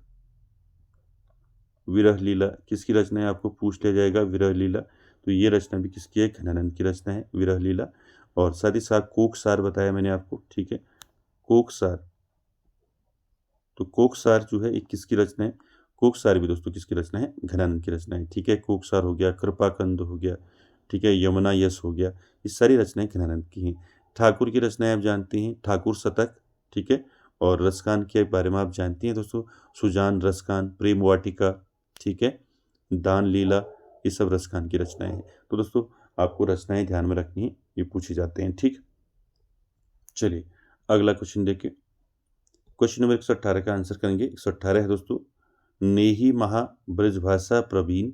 विरह लीला किसकी रचना है? आपको पूछ लिया जाएगा विरह लीला, तो ये रचना भी किसकी है? घनानंद की रचना है, विरह लीला। और साथ ही साथ कोकसार बताया मैंने आपको। ठीक है, कोकसार, तो कोकसार जो है एक किसकी रचना है? कोकसार भी दोस्तों किसकी रचना है? घनानंद की रचना है। ठीक है, कोकसार हो गया, कृपाकंद हो गया, ठीक है, यमुना यश हो गया, ये सारी रचनाएं घनानंद की हैं। ठाकुर की रचनाएं आप जानती हैं, ठाकुर शतक, ठीक है, और रसखान के बारे में आप जानती हैं दोस्तों, सुजान, रसखान, प्रेम वाटिका, ठीक है, दान लीला, ये सब रसखान की रचनाएं हैं। तो दोस्तों आपको रचनाएं ध्यान में रखनी है, ये पूछे जाते हैं। ठीक, चलिए अगला क्वेश्चन देखिए। क्वेश्चन नंबर 118 का आंसर करेंगे। 118 है दोस्तों, नेही महा ब्रजभाषा प्रवीण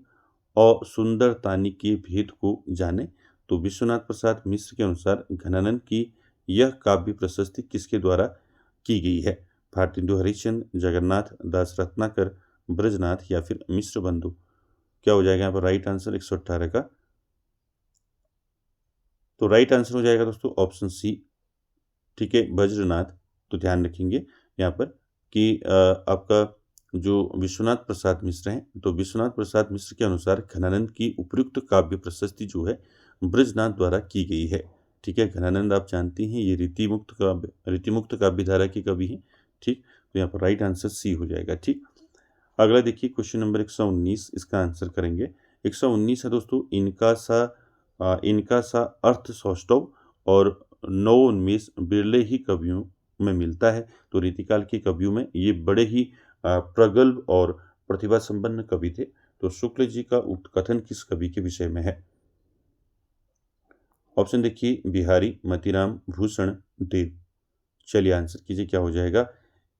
और सुंदर तानी के भेद को जाने। तो विश्वनाथ प्रसाद मिश्र के अनुसार घनानंद की यह काव्य प्रशस्ति किसके द्वारा की गई है? भारतेंदु हरिश्चंद्र, जगन्नाथ दास रत्नाकर, ब्रजनाथ या फिर मिश्र बंधु? क्या हो जाएगा यहाँ पर राइट आंसर 118 का? तो राइट आंसर हो जाएगा दोस्तों ऑप्शन सी, ठीक है, वज्रनाथ। तो ध्यान रखेंगे यहाँ पर कि आपका जो विश्वनाथ प्रसाद मिश्र हैं, तो विश्वनाथ प्रसाद मिश्र के अनुसार घनानंद की उपयुक्त काव्य प्रशस्ति जो है ब्रजनाथ द्वारा की गई है। ठीक है, घनानंद आप जानती हैं ये रीतिमुक्त काव्य धारा के कवि हैं। ठीक, तो यहाँ पर राइट आंसर सी हो जाएगा। ठीक, अगला देखिए क्वेश्चन नंबर 119, इसका आंसर करेंगे। 119 है दोस्तों, इनका सा अर्थ सौष्ठव और नवोन्मेष बिरले ही कवियों में मिलता है। तो रीतिकाल के कवियों में ये बड़े ही प्रगल्भ और प्रतिभा संपन्न कवि थे। तो शुक्ल जी का उक्त कथन किस कवि के विषय में है? ऑप्शन देखिए, बिहारी, मतीराम, भूषण, देव। चलिए आंसर कीजिए, क्या हो जाएगा?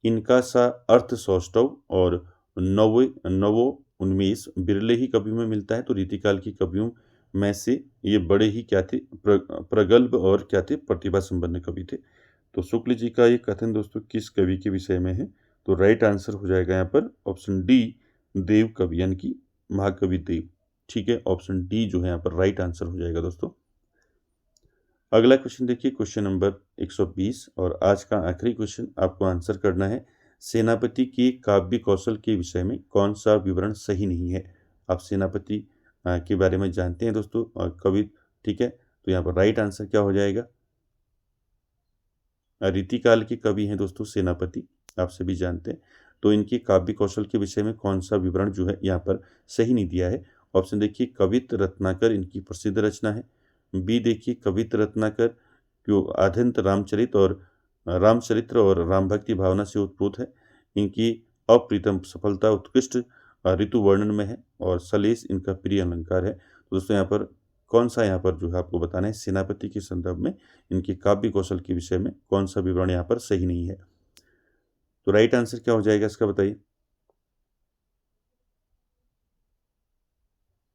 इनका सा अर्थ सौष्ठव और नवो उन्मेष बिरले ही कवियों में मिलता है। तो रीतिकाल की कवियों में से ये बड़े ही क्या थे? प्रगल्भ और क्या थे? प्रतिभा संपन्न कवि थे। तो शुक्ल जी का ये कथन दोस्तों किस कवि के विषय में है? तो राइट आंसर हो जाएगा यहाँ पर ऑप्शन डी, देव कवि, यानी कि महाकवि देव। ठीक है, ऑप्शन डी जो है यहाँ पर राइट आंसर हो जाएगा दोस्तों। अगला क्वेश्चन देखिए, क्वेश्चन नंबर 120 और आज का आखिरी क्वेश्चन। आपको आंसर करना है, सेनापति के काव्य कौशल के विषय में कौन सा विवरण सही नहीं है? आप सेनापति के बारे में जानते हैं दोस्तों, कवि। ठीक है, तो यहाँ पर राइट आंसर क्या हो जाएगा? रीतिकाल के कवि हैं दोस्तों सेनापति, आप सभी जानते हैं। तो इनके काव्य कौशल के विषय में कौन सा विवरण जो है यहाँ पर सही नहीं दिया है? ऑप्शन देखिए, कवित रत्नाकर इनकी प्रसिद्ध रचना है। बी देखिए, कवित रत्नाकर जो आद्यंत रामचरित्र और राम भक्ति भावना से उत्प्रोत है। इनकी अप्रीतम सफलता उत्कृष्ट ऋतु वर्णन में है और सलेस इनका प्रिय अलंकार है। तो दोस्तों यहाँ पर कौन सा यहाँ पर जो है आपको बताना है, सेनापति के संदर्भ में इनके काव्य कौशल के विषय में कौन सा विवरण यहाँ पर सही नहीं है? तो राइट आंसर क्या हो जाएगा इसका बताइए।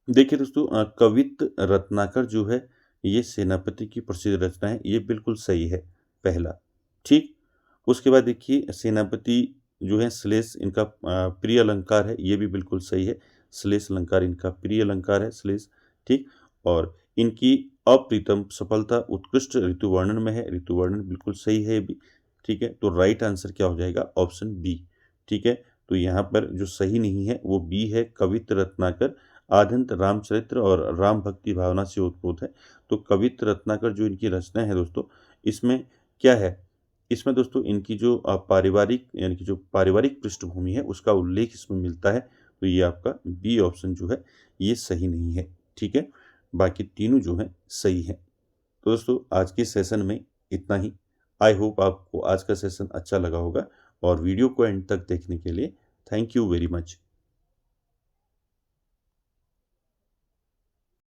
देखिए दोस्तों, कवित रत्नाकर जो है ये सेनापति की प्रसिद्ध रचना है, ये बिल्कुल सही है पहला। ठीक, उसके बाद देखिए सेनापति जो है श्लेष इनका प्रिय अलंकार है, ये भी बिल्कुल सही है। श्लेष अलंकार इनका प्रिय अलंकार है, श्लेष, ठीक। और इनकी अप्रीतम सफलता उत्कृष्ट ऋतुवर्णन में है, ऋतुवर्णन बिल्कुल सही है ये भी, ठीक है। तो राइट आंसर क्या हो जाएगा, ऑप्शन बी, ठीक है। तो यहाँ पर जो सही नहीं है वो बी है, कवित्र रत्नाकर आद्यंत रामचरित्र और राम भक्ति भावना से उत्पोत है। तो कवित्र रत्नाकर जो इनकी रचना है दोस्तों, इसमें क्या है, इसमें दोस्तों इनकी जो पारिवारिक यानी कि जो पारिवारिक पृष्ठभूमि है उसका उल्लेख इसमें मिलता है। तो ये आपका बी ऑप्शन जो है ये सही नहीं है, ठीक है। बाकी तीनों जो है सही है। तो दोस्तों आज के सेशन में इतना ही। आई होप आपको आज का सेशन अच्छा लगा होगा, और वीडियो को एंड तक देखने के लिए थैंक यू वेरी मच।